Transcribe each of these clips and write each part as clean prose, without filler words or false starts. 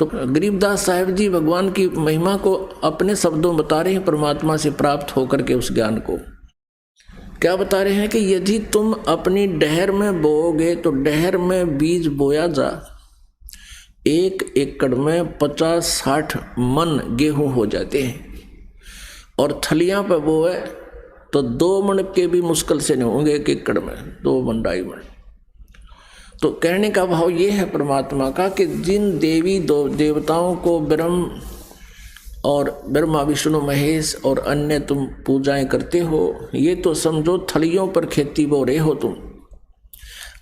तो गरीबदास साहिब जी भगवान की महिमा को अपने शब्दों बता रहे हैं, परमात्मा से प्राप्त होकर के उस ज्ञान को क्या बता रहे हैं कि यदि तुम अपनी डहर में बोओगे तो डहर में बीज बोया जा, 1 एकड़ में 50-60 मन गेहूं हो जाते हैं, और थलियां पे बोए तो 2 मन के भी मुश्किल से नहीं होंगे 1 एकड़ में, 2 मन 2.5 मन। तो कहने का भाव ये है परमात्मा का कि जिन देवी देवताओं को ब्रह्म और ब्रह्मा विष्णु महेश और अन्य तुम पूजाएं करते हो, ये तो समझो थलियों पर खेती बो रहे हो तुम।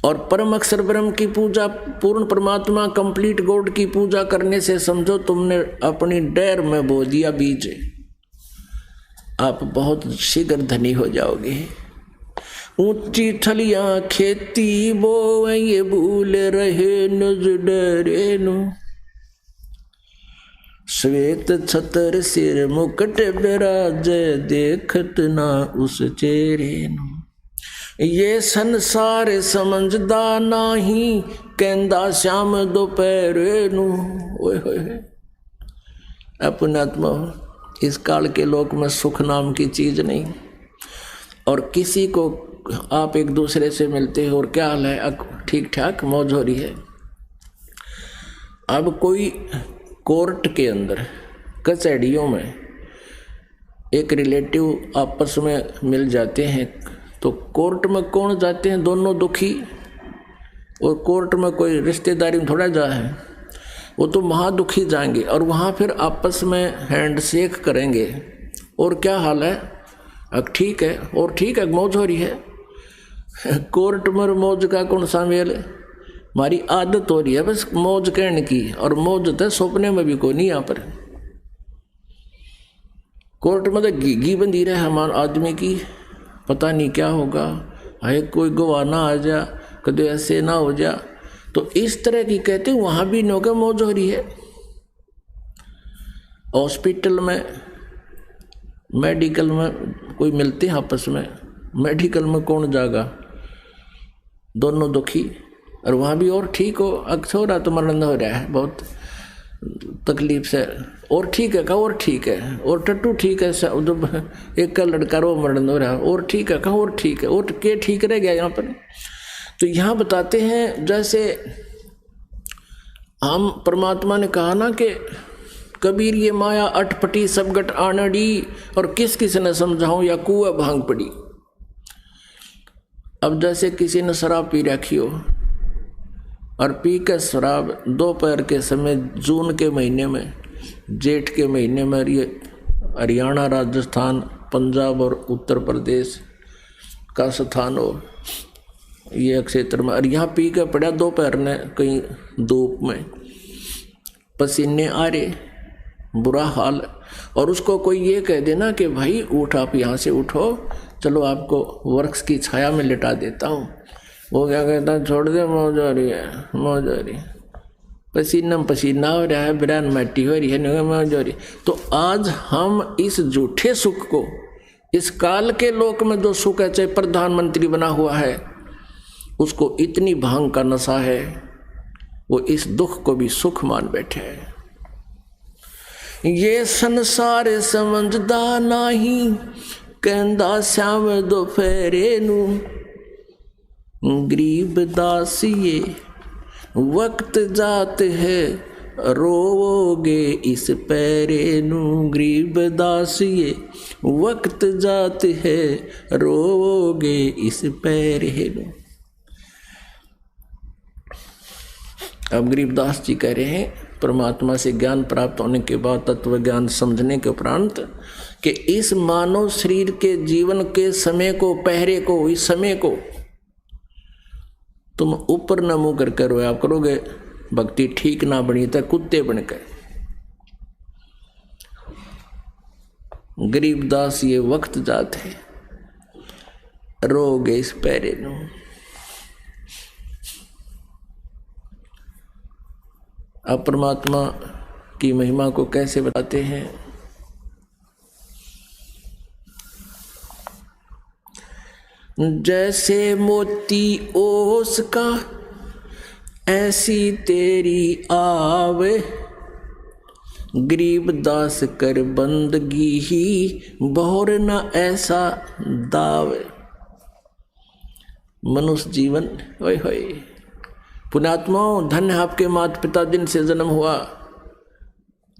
और परम अक्षर ब्रह्म की पूजा, पूर्ण परमात्मा कंप्लीट गॉड की पूजा करने से समझो तुमने अपनी डैर में बो दिया बीज, आप बहुत शीघ्र धनी हो जाओगे। ऊंची थलियां खेती बो ये भूल रहे नजरे नु, श्वेत छतर सिर मुकुट विराज देखत ना उस चेहरे नु, ये संसार समझदा नाही कहंदा श्याम दोपहरे नु। ओए होए अपनात्मा, इस काल के लोक में सुख नाम की चीज नहीं। और किसी को आप एक दूसरे से मिलते हो और क्या हाल है, ठीक ठाक, मौज हो रही है। अब कोई कोर्ट के अंदर कचहरियों में एक रिलेटिव आपस में मिल जाते हैं, तो कोर्ट में कौन जाते हैं? दोनों दुखी। और कोर्ट में कोई रिश्तेदारी में थोड़ा जा है, वो तो महादुखी जाएंगे और वहाँ फिर आपस में हैंडशेक करेंगे, और क्या हाल है, अब ठीक है, और ठीक है, मौज हो रही है। कोर्ट में मौज का कौन सा मेल? हमारी आदत हो रही है बस मौज कहने की, और मौज तो सपने में भी कोई नहीं। यहाँ पर कोर्ट में तो घी बंधी रहे हमारे आदमी की, पता नहीं क्या होगा, है कोई गवाह ना आ जा, कभी ऐसे ना हो जा। तो इस तरह की कहते हैं, वहाँ भी नौका मौज हो रही है। हॉस्पिटल में, मेडिकल में कोई मिलते हैं आपस में, मेडिकल में कौन जागा, दोनों दुखी, और वहाँ भी और ठीक हो, अक्सर तो मरण हो रहा है बहुत तकलीफ से, और ठीक है कहा, और ठीक है, और टट्टू ठीक है, एक का लड़का रो मरण हो रहा है, और ठीक है कहा, और ठीक है, और के ठीक रह गया यहाँ पर। तो यहाँ बताते हैं जैसे हम परमात्मा ने कहा ना कि कबीर ये माया अटपटी सब गट आनड़ी, और किस किस ने समझाऊं या कुआ भांग पड़ी। अब जैसे किसी ने शराब पी रखी हो, और पी के शराब दोपहर के समय जून के महीने में, जेठ के महीने में, ये हरियाणा, राजस्थान, पंजाब और उत्तर प्रदेश का स्थान हो, ये क्षेत्र में, और यहाँ पी के पड़ा दोपहर ने कहीं धूप में, पसीने आ रहे, बुरा हाल। और उसको कोई ये कह देना कि भाई उठ, आप यहाँ से उठो, चलो आपको वृक्ष की छाया में लिटा देता हूँ, वो क्या कहता है, छोड़ दे, मौज हो रही है, मौज हो रही है, पसीना पसीना हो रहा है, बिरान मट्टी हो रही है, मौज हो रही। तो आज हम इस झूठे सुख को, इस काल के लोक में जो सुख है, चाहे प्रधानमंत्री बना हुआ है, उसको इतनी भांग का नशा है, वो इस दुख को भी सुख मान बैठे है। ये संसार समझदा नहीं कहंदा श्याम दोपहरे नु, गरीब दास ये वक्त जात है रोवोगे इस पैरे नु, गरीब दास ये वक्त जात है रोवोगे इस पैरे नु। अब गरीबदास जी कह रहे हैं परमात्मा से ज्ञान प्राप्त होने के बाद, तत्व ज्ञान समझने के उपरांत, कि इस मानव शरीर के जीवन के समय को, पहरे को, इस समय को तुम ऊपर न मुँह करके रोया करोगे, भक्ति ठीक ना बनी तो कुत्ते बनकर। गरीबदास ये वक्त जात है रोगे इस पैरे नु। अब परमात्मा की महिमा को कैसे बताते हैं? जैसे मोती ओस का ऐसी तेरी आवे, गरीब दास कर बंदगी ही बहुर न ऐसा दाव। मनुष्य जीवन ओए होए। पुण्यात्माओं, धन्य आपके माता पिता जिनसे जन्म हुआ।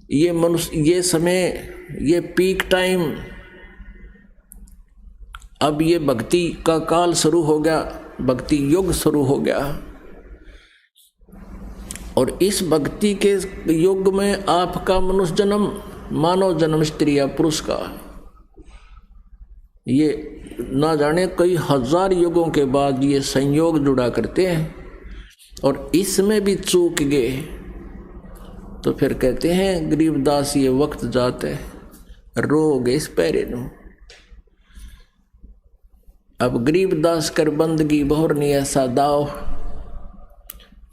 ये मनुष्य, ये समय, ये पीक टाइम, अब ये भक्ति का काल शुरू हो गया, भक्ति युग शुरू हो गया। और इस भक्ति के युग में आपका मनुष्य जन्म, मानव जन्म स्त्री या पुरुष का, ये ना जाने कई हजार युगों के बाद ये संयोग जुड़ा करते हैं। और इसमें भी चूक गए तो फिर कहते हैं गरीबदास ये वक्त जाते रोग इस पैरे नु। अब गरीबदास कर बंदगी बहुर नहीं ऐसा दाव,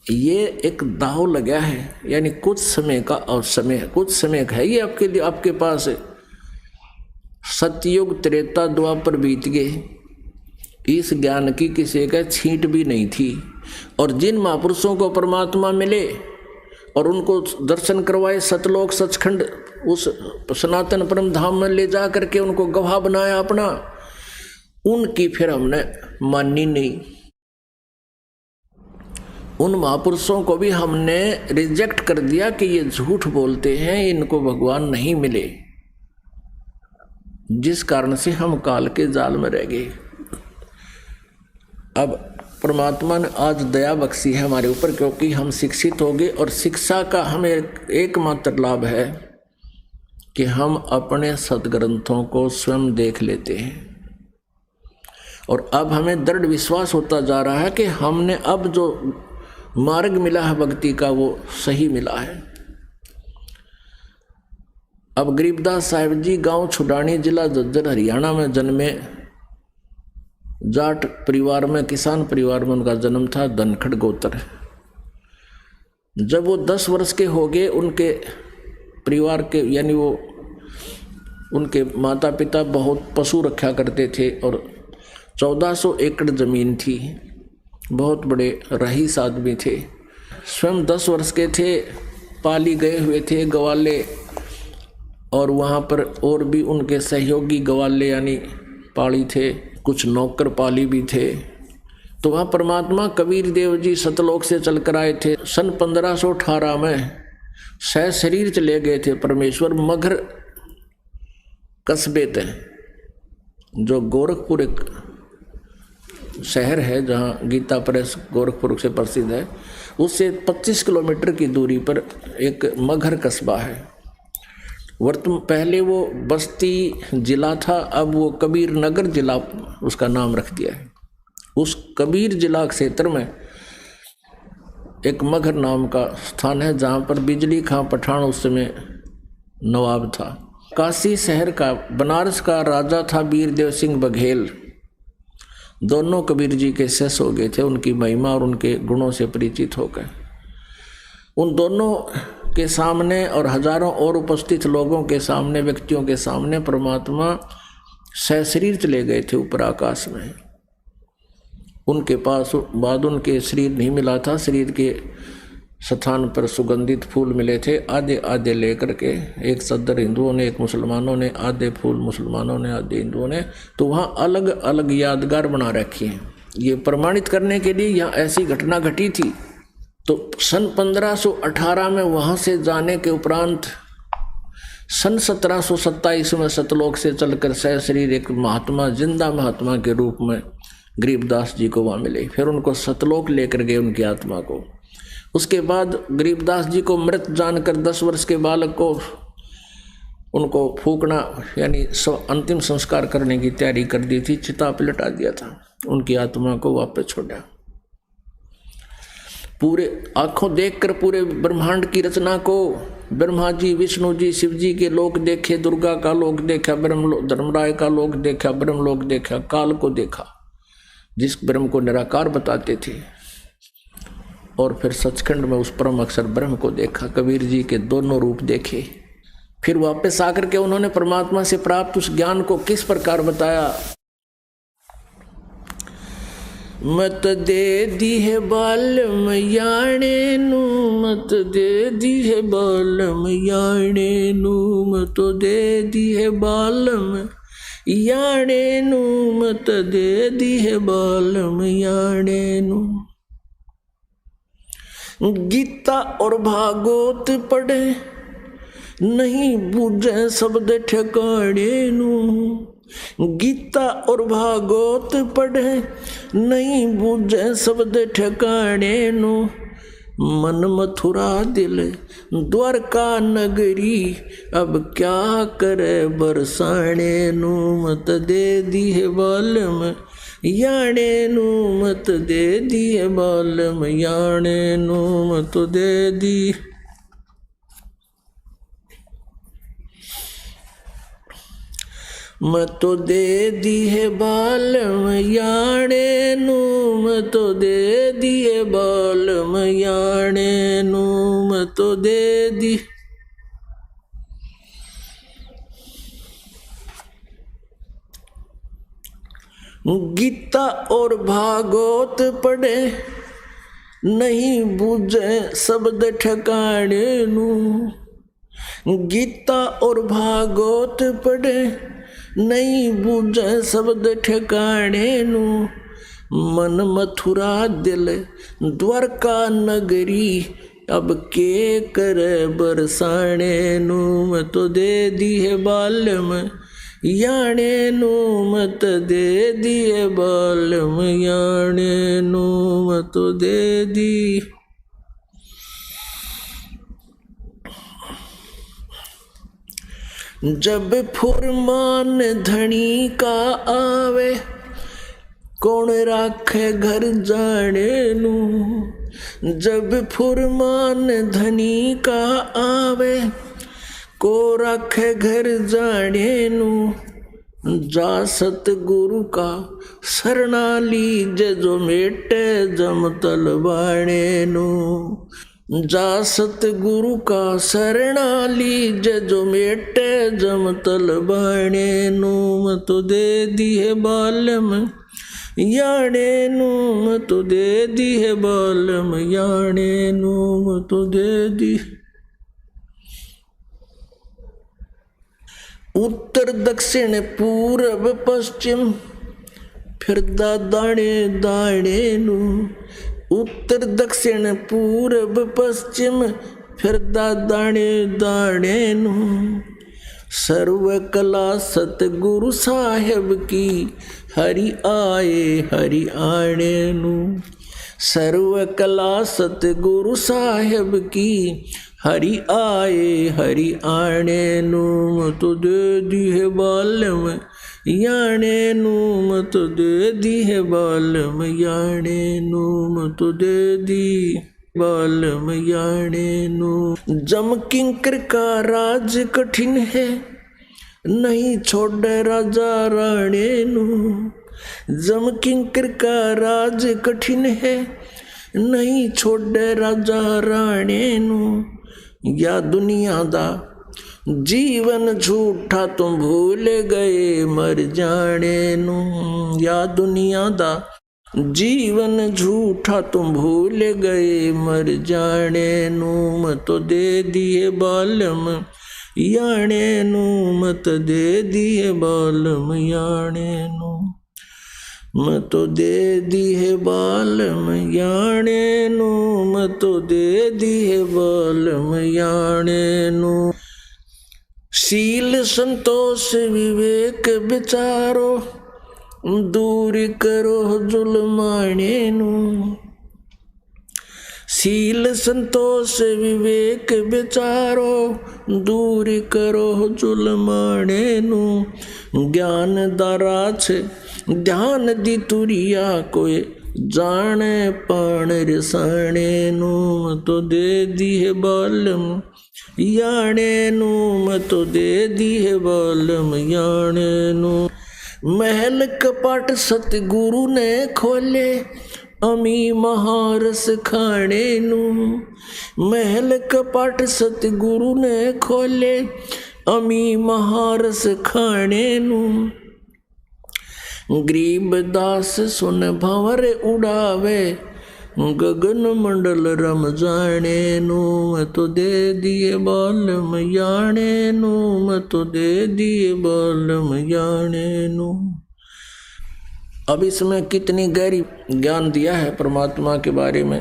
ये एक दाव लगा है, यानी कुछ समय का और समय, कुछ समय है ये आपके लिए, आपके पास सतयुग त्रेता द्वापर बीत गए, इस ज्ञान की किसी का छींट भी नहीं थी। और जिन महापुरुषों को परमात्मा मिले और उनको दर्शन करवाए, सतलोक सचखंड उस सनातन परम धाम में ले जा करके उनको गवाह बनाया अपना, उनकी फिर हमने मानी नहीं। उन महापुरुषों को भी हमने रिजेक्ट कर दिया कि ये झूठ बोलते हैं, इनको भगवान नहीं मिले, जिस कारण से हम काल के जाल में रह गए। अब परमात्मा ने आज दया बख्शी है हमारे ऊपर, क्योंकि हम शिक्षित हो गए। और शिक्षा का हमें एकमात्र लाभ है कि हम अपने सदग्रंथों को स्वयं देख लेते हैं। और अब हमें दृढ़ विश्वास होता जा रहा है कि हमने अब जो मार्ग मिला है भक्ति का वो सही मिला है। अब गरीबदास साहिब जी गांव छुडानी, जिला झज्जर, हरियाणा में जन्मे। जाट परिवार में, किसान परिवार में उनका जन्म था, धनखड़ गोत्र। जब वो 10 वर्ष के हो गए, उनके परिवार के यानी वो उनके माता पिता बहुत पशु रखा करते थे और 1400 एकड़ जमीन थी, बहुत बड़े रईस आदमी थे। स्वयं 10 वर्ष के थे, पाली गए हुए थे गवाले, और वहाँ पर और भी उनके सहयोगी गवाले यानी पाली थे, कुछ नौकर पाली भी थे। तो वहाँ परमात्मा कबीर देव जी सतलोक से चल कर आए थे। सन 1518 में सह शरीर चले गए थे परमेश्वर मगर कस्बे थे, जो गोरखपुर एक शहर है जहाँ गीता प्रेस गोरखपुर से प्रसिद्ध है, उससे 25 किलोमीटर की दूरी पर एक मगर कस्बा है। पहले वो बस्ती जिला था, अब वो कबीर नगर जिला उसका नाम रख दिया है। उस कबीर जिला क्षेत्र में एक मगर नाम का स्थान है जहाँ पर बिजली खां पठान उस समय नवाब था। काशी शहर का, बनारस का राजा था वीरदेव सिंह बघेल। दोनों कबीर जी के शिष्य हो गए थे, उनकी महिमा और उनके गुणों से परिचित होकर। उन दोनों के सामने और हजारों और उपस्थित लोगों के सामने, व्यक्तियों के सामने परमात्मा सहशरीर चले गए थे ऊपर आकाश में। उनके पास बाद उनके शरीर नहीं मिला था, शरीर के स्थान पर सुगंधित फूल मिले थे, आधे आधे लेकर के, एक सदर हिंदुओं ने, एक मुसलमानों ने, आधे फूल मुसलमानों ने, आधे हिंदुओं ने। तो वहाँ अलग अलग यादगार बना रखी हैं, ये प्रमाणित करने के लिए यहाँ ऐसी घटना घटी थी। तो सन 1518 में वहाँ से जाने के उपरांत सन 1727 में सतलोक से चलकर सह शरीर एक महात्मा, जिंदा महात्मा के रूप में गरीबदास जी को वहाँ मिले। फिर उनको सतलोक लेकर गए उनकी आत्मा को। उसके बाद गरीबदास जी को मृत जानकर 10 वर्ष के बालक को उनको फूकना यानी अंतिम संस्कार करने की तैयारी कर दी थी, चिता पे लटा दिया था, उनकी आत्मा को वापस छोड़ा। पूरे आंखों देखकर पूरे ब्रह्मांड की रचना को ब्रह्मा जी, विष्णु जी, शिव जी के लोक देखे, दुर्गा का लोक देखा, धर्मराय का लोक देखा, ब्रह्म लोक देखा, काल को देखा जिस ब्रह्म को निराकार बताते थे, और फिर सचखंड में उस परम अक्षर ब्रह्म को देखा। कबीर जी के दोनों रूप देखे। फिर वापस आकर के उन्होंने परमात्मा से प्राप्त उस ज्ञान को किस प्रकार बताया। मत दे दी है बालम याणे नू, मत दे दी है बालम याणे नू, मत दे दी है बालम याणे नू, मत दे दी है बालम याणे नू। गीता और भागवत पढ़े नहीं बूझे शब्द ठिकाने नू, गीता और भागवत पढ़े नहीं बूझे शब्द ठिकाने नू। मन मथुरा दिल द्वारका नगरी, अब क्या करे बरसाने नू, मत दे दी है बालम याणे नू, मत दे दी है बालम याणे नू, मत दे दी। मत दे दी है बालम याणे नू, मत दे दी है बालम याणे नू, मत दे दी। गीता और भागवत पढ़े नहीं बूझे शब्द ठिकाने नू, गीता और भागवत पढ़े नहीं बूझे शब्द ठिकाने नू। मन मथुरा दिल द्वारका नगरी, अब के करे बरसाने नू, मत दे दी है बालम याणे नू, मत दे दी है बालम याणे नू, मत दे दी। जब फुरमान धनी का आवे, कौन राखे घर जाने नू, जब फुरमान धनी का आवे, को राखे घर जाने नू। जा सतगुरु का शरणा लीजे, जो मेटे जम तलवाणे नू, जा सतगुरु का शरणा लीजे, जो मेटे जम तलवाणे नू, मत दे दी है बालम याणे नू, मत दे दी है बालम याणे नू, मत दे दी। उत्तर दक्षिण पूरब पश्चिम फिरदा दाणे दाणे नू, उत्तर दक्षिण पूरब पश्चिम फिरदा दाणे दाणे नू। सर्व कला सतगुरु साहेब की, हरि आए हरि आणे नू, सर्व कला सतगुरु साहेब की, हरि आए हरि आणे नू, मत दे दी है बालम याणे नू, मत दे दी है बालम याणे नू, मत दे दी बालम याणे नू। जम किंकर का राज कठिन है, नहीं छोड़े राजा राणे नू, जम किंकर का राज कठिन है, नहीं छोड़े राजा राणे नू। या दुनिया दा जीवन झूठा तुम भूल गए मर जाने नू, या दुनिया दा जीवन झूठा तुम भूल गए मर जाने नू, मत दे दिए बालम याणे नू, मत दे दिए बालम याणे नू, मत दे दिए बालम याणे नू, मत दे दिए बालम याणे नू। शील संतोष विवेक विचारो, दूर करो जुल्माने नू, शील संतोष विवेक विचारो, दूर करो जुल्माने नू। ज्ञान दारा छे ध्यान दी तुरिया, कोई जाने पाण रसाणे नू, मत दे दिए बालम याणे नू, मत दे दिए बालम याणे नू। महल कपाट सतगुरु ने खोले, अमी महारस खाने नू, महल कपाट सतगुरु ने खोले, अमी महारस खाने नू। गरीब दास सुन भंवर उड़ावे, गगन मंडल रम जाने नू, मैं तो दे दिए बालम याने नू, मैं तो दे दिए बालम याने नू। अब इसमें कितनी गहरी ज्ञान दिया है परमात्मा के बारे में।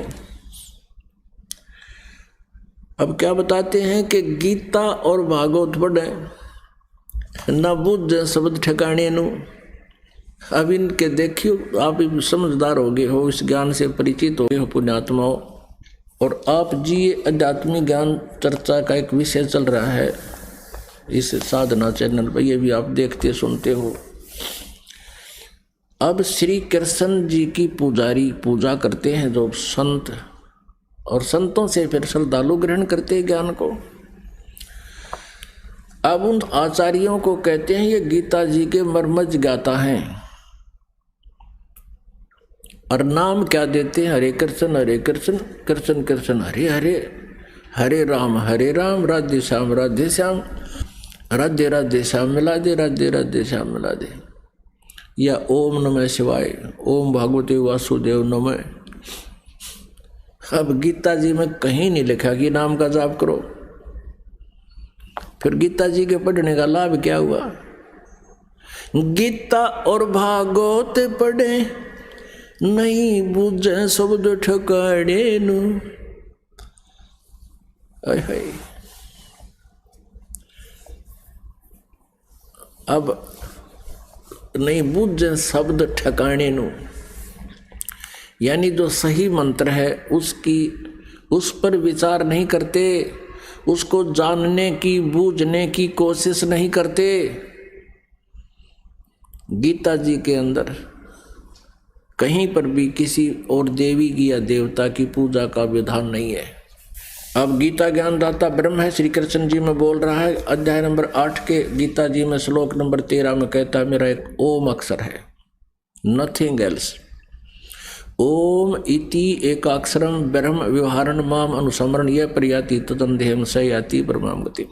अब क्या बताते हैं कि गीता और भागवत पढ़े ना बुझ शब्द ठिकाने नू। अब इनके देखियो, आप समझदार हो गए हो, इस ज्ञान से परिचित हो गए हो पुण्यात्माओं, और आप जी आध्यात्मिक ज्ञान चर्चा का एक विषय चल रहा है इस साधना चैनल पर, ये भी आप देखते सुनते हो। अब श्री कृष्ण जी की पुजारी पूजा करते हैं जो संत, और संतों से फिर श्रद्धालु ग्रहण करते हैं ज्ञान को। अब उन आचार्यों को कहते हैं ये गीता जी के मर्मज्ञ ज्ञाता हैं, और नाम क्या देते हैं? हरे कृष्ण कृष्ण कृष्ण हरे हरे, हरे राम राधे श्याम राधे राधे श्याम मिला दे, राधे राधे श्याम मिला दे, या ओम नमः शिवाय, ओम भगवते वासुदेव नमः। अब गीता जी में कहीं नहीं लिखा कि नाम का जाप करो। फिर गीता जी के पढ़ने का लाभ क्या हुआ? गीता और भागवत पढ़े नहीं बुझे शब्द ठकाड़े नु। अब नहीं बुझे शब्द ठकाने नु, यानी जो सही मंत्र है उस पर विचार नहीं करते, उसको जानने की बूझने की कोशिश नहीं करते। गीता जी के अंदर कहीं पर भी किसी और देवी की या देवता की पूजा का विधान नहीं है। अब गीता ज्ञानदाता ब्रह्म है, श्री कृष्ण जी में बोल रहा है, अध्याय नंबर 8 के गीता जी में श्लोक नंबर 13 में कहता है मेरा एक ओम अक्षर है, नथिंग एल्स। ओम इति एकाक्षरम ब्रह्म व्यवहारण माम अनुसमरण यह प्रयाति तदंधेम सयाति ब्रह्माम गति।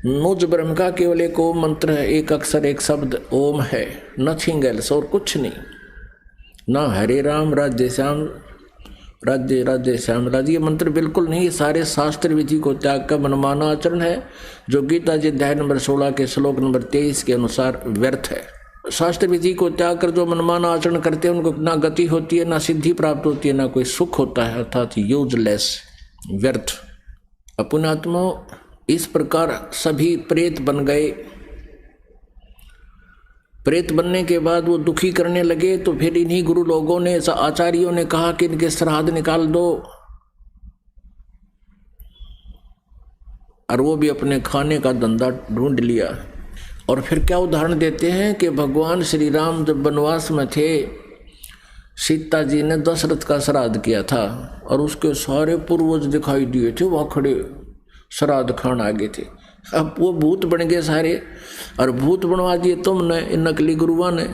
मुझ ब्रह्म का केवल एक ओम मंत्र है, एक अक्षर एक शब्द ओम है, नथिंग एल्स, और कुछ नहीं। ना हरे राम राधे श्याम राधे राधे श्याम राधे, ये मंत्र बिल्कुल नहीं। सारे शास्त्र विधि को त्याग का मनमाना आचरण है, जो गीता जी अध्याय नंबर 16 के श्लोक नंबर 23 के अनुसार व्यर्थ है। शास्त्र विधि को त्याग कर जो मनमाना आचरण करते हैं उनको ना गति होती है, ना सिद्धि प्राप्त होती है, ना कोई सुख होता है, अर्थात यूजलेस, व्यर्थ। पुण्यात्मा इस प्रकार सभी प्रेत बन गए। प्रेत बनने के बाद वो दुखी करने लगे, तो फिर इन्हीं गुरु लोगों ने, आचार्यों ने कहा कि इनके श्राद्ध निकाल दो, और वो भी अपने खाने का धंधा ढूंढ लिया। और फिर क्या उदाहरण देते हैं कि भगवान श्री राम जब वनवास में थे, सीता जी ने दशरथ का श्राद्ध किया था, और उसके सारे पूर्वज दिखाई दिए थे, वहाँ खड़े श्राद्ध खान आगे थे। अब वो भूत बन गए सारे, और भूत बनवा दिए तुमने, इन नकली गुरुआ ने।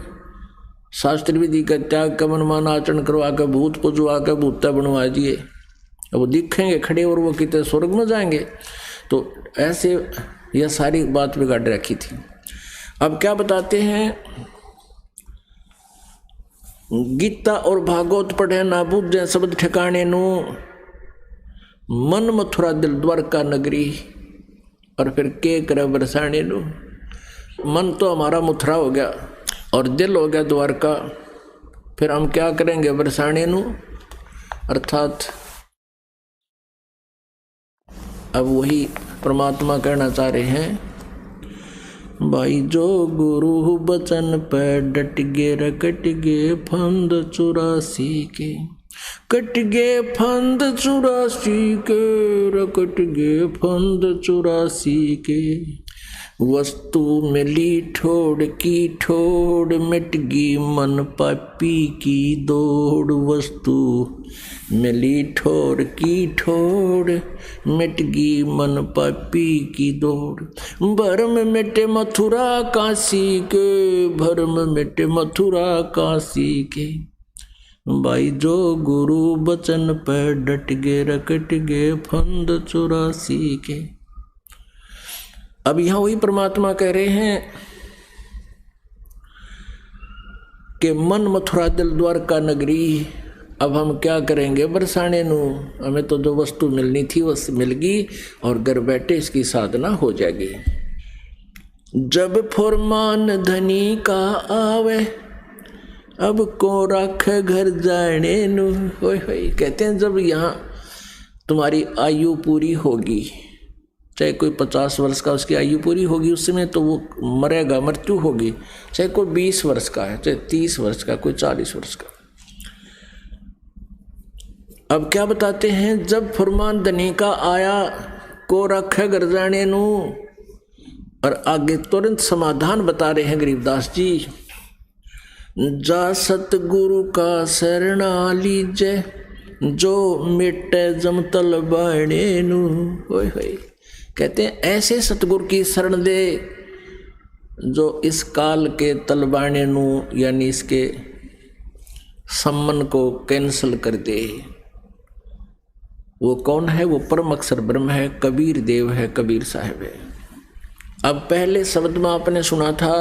शास्त्र विधि का त्याग का मनमाना आचरण करवा कर भूत पुजवा कर भूता बनवा दिए। अब वो दिखेंगे खड़े और वो कितने स्वर्ग में जाएंगे। तो ऐसे यह सारी बात बिगाड़ रखी थी। अब क्या बताते हैं, गीता और भागवत पढ़े ना बुझे शब्द ठिकाने नु, मन मथुरा दिल द्वारका नगरी, और फिर के करे बरसाने नु। मन तो हमारा मथुरा हो गया और दिल हो गया द्वारका, फिर हम क्या करेंगे? बरसाने नु, अर्थात अब वही परमात्मा कहना चाह रहे हैं, भाई जो गुरु बचन पे डट गे रकट गे फंद 84 के, कट गे फंद 84 के, रकट गे फंद 84 के। वस्तु मिली ठोड़ की ठोड़, मिट गई मन पापी की दौड़। वस्तु मिली ठोड़ की ठोड़, मिट गई मन पापी की दौड़। भरम मिटे मथुरा काशी के, भरम मिटे मथुरा काशी के। भाई जो गुरु बचन पर डट गे रकट गे फंद 84 के। अब यहाँ वही परमात्मा कह रहे हैं, कि मन मथुरा दिल द्वारका नगरी, अब हम क्या करेंगे बरसाने नू, हमें तो जो वस्तु मिलनी थी वो मिल गई और घर बैठे इसकी साधना हो जाएगी। जब फुरमान धनी का आवे, अब को रख घर जाने नू। होय होय, कहते हैं जब यहाँ तुम्हारी आयु पूरी होगी, चाहे कोई 50 वर्ष का उसकी आयु पूरी होगी उस समय तो वो मरेगा, मृत्यु होगी। चाहे कोई 20 वर्ष का है, चाहे 30 वर्ष का, कोई 40 वर्ष का। अब क्या बताते हैं, जब फुरमान धनी का आया, को रखे घर जाने नू। और आगे तुरंत समाधान बता रहे हैं गरीबदास जी। जा सतगुरु का शरणा लीजे, जो मिटे जम तल बाणे नू। होय होय, कहते हैं ऐसे सतगुरु की शरण दे जो इस काल के तलबाने नू, यानी इसके सम्मन को कैंसल कर दे। वो कौन है? वो परम अक्षर ब्रह्म है, कबीर देव है, कबीर साहब है। अब पहले शब्द में आपने सुना था,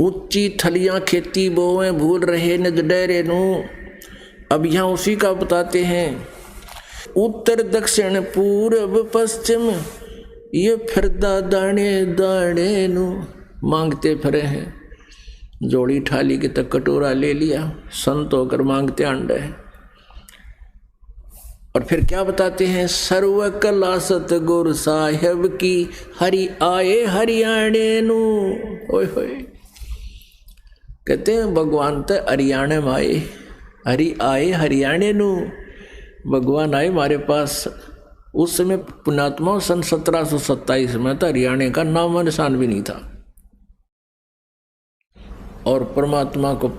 ऊंची थलियां खेती बोए भूल रहे निज डेरे नू। अब यहाँ उसी का बताते हैं, उत्तर दक्षिण पूर्व पश्चिम ये फिरदा दाने दाने नू। मांगते फिरे हैं, जोड़ी ठाली के तक कटोरा ले लिया, संत होकर मांगते अंडे। और फिर क्या बताते हैं, सर्व कला सतगुरु साहेब की, हरि आए हरियाणे नू। ओए होए, कहते हैं भगवान तो हरियाणे में आए, हरि आए हरियाणे नू। भगवान आए हमारे पास। उस समय पुण्यात्मा सन 1727 में तो हरियाणे का नाम निशान भी नहीं था। और परमात्मा को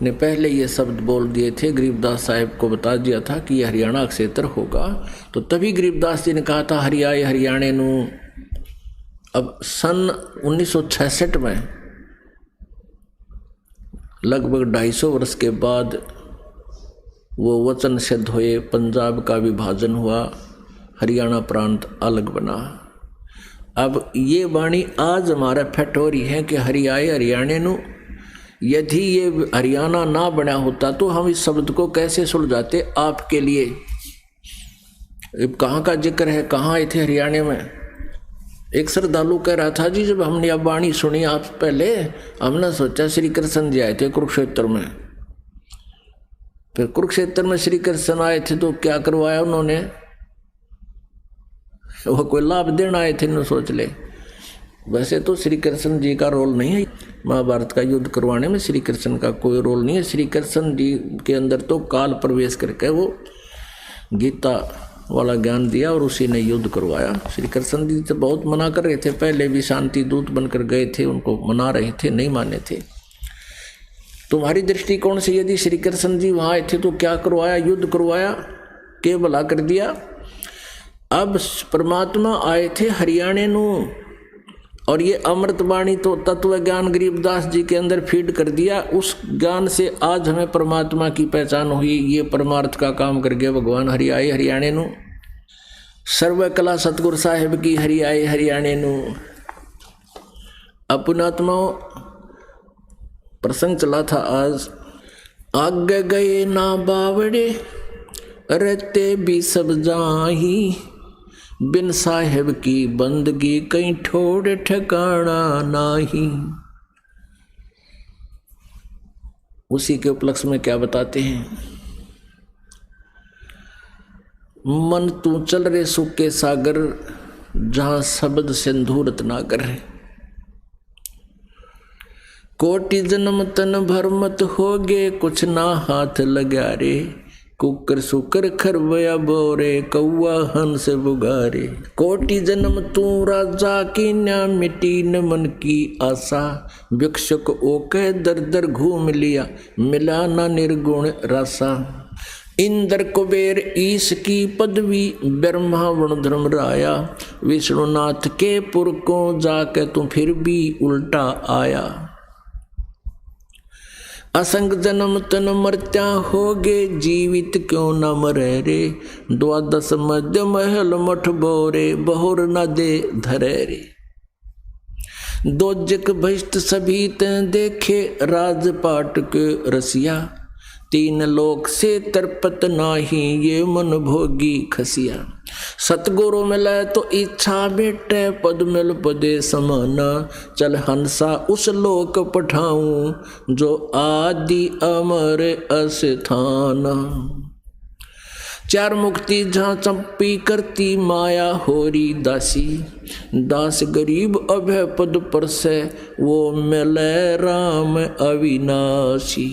ने पहले ये शब्द बोल दिए थे, गरीबदास साहब को बता दिया था कि ये हरियाणा क्षेत्र होगा। तो तभी गरीबदास जी ने कहा था हरि आए हरियाणे नू। अब सन 1966 में लगभग 250 वर्ष के बाद वो वचन सिद्ध हुए, पंजाब का विभाजन हुआ, हरियाणा प्रांत अलग बना। अब ये वाणी आज हमारा फिट हो रही है कि हरि आए हरियाणे नू। यदि ये हरियाणा ना बना होता तो हम इस शब्द को कैसे सुलझाते आपके लिए। कहाँ का जिक्र है, कहाँ आए थे हरियाणा में। एक श्रद्धालु कह रहा था जी, जब हमने अब वाणी सुनी आप पहले, हमने सोचा श्री कृष्ण जी आए थे कुरुक्षेत्र में। फिर कुरुक्षेत्र में श्री कृष्ण आए थे तो क्या करवाया उन्होंने, वो कोई लाभ देना आए थे न सोच ले। वैसे तो श्री कृष्ण जी का रोल नहीं है महाभारत का युद्ध करवाने में, श्री कृष्ण का कोई रोल नहीं है। श्री कृष्ण जी के अंदर तो काल प्रवेश करके वो गीता वाला ज्ञान दिया और उसी ने युद्ध करवाया। श्री कृष्ण जी तो बहुत मना कर रहे थे, पहले भी शांति दूत बनकर गए थे, उनको मना रहे थे, नहीं माने थे। तुम्हारी दृष्टिकोण से यदि श्री कृष्ण जी वहाँ आए थे तो क्या करवाया, युद्ध करवाया, के भला कर दिया। अब परमात्मा आए थे हरियाणे नू, और ये अमृतवाणी तो तत्व ज्ञान गरीबदास जी के अंदर फीड कर दिया। उस ज्ञान से आज हमें परमात्मा की पहचान हुई। ये परमार्थ का काम कर गया भगवान। हरि आए हरियाणे नू, सर्व कला सतगुरु साहेब की, हरि आए हरियाणे नू। अपनात्माओं, प्रसंग चला था आज, आगे गए ना बावड़े रहते भी सब जाही, बिन साहेब की बंदगी कहीं ठोड़ ठिकाना नाही। उसी के उपलक्ष्य में क्या बताते हैं, मन तू चल रे सुख के सागर, जहां शब्द सिंधु रत्नाकर है। कोटि जन्म तन भर मत होगे, कुछ ना हाथ लगा रे, कुकर सुकर खरवया बोरे, कौआ हंस बुगारे। कोटि जन्म तू राजा की न्या, मिटी न मन की आशा, भिक्षुक ओके दर दर घूम लिया, मिला ना निर्गुण रासा। इंद्र कुबेर ईश की पदवी, ब्रह्मा वर्ण धर्म राया, विष्णुनाथ के पुर को जाके तू फिर भी उल्टा आया। असंग जन्म तन मर्त्या होगे, जीवित क्यों न मरे रे, द्वादश मध्य महल मठ बोरे, बहुर न दे धरे रे। दोजक भ्रष्ट सभी ते देखे राजपाट के रसिया, तीन लोक से तरपत नाही ये मन भोगी खसिया। सतगुरु मिले तो इच्छा बेटे पद मिल पदे समाना, चल हंसा उस लोक पठाऊं जो आदि अमर अस्थाना। चार मुक्ति जहाँ चंपी करती माया होरी दासी, दास गरीब अभय पद पर से वो मिले राम अविनाशी।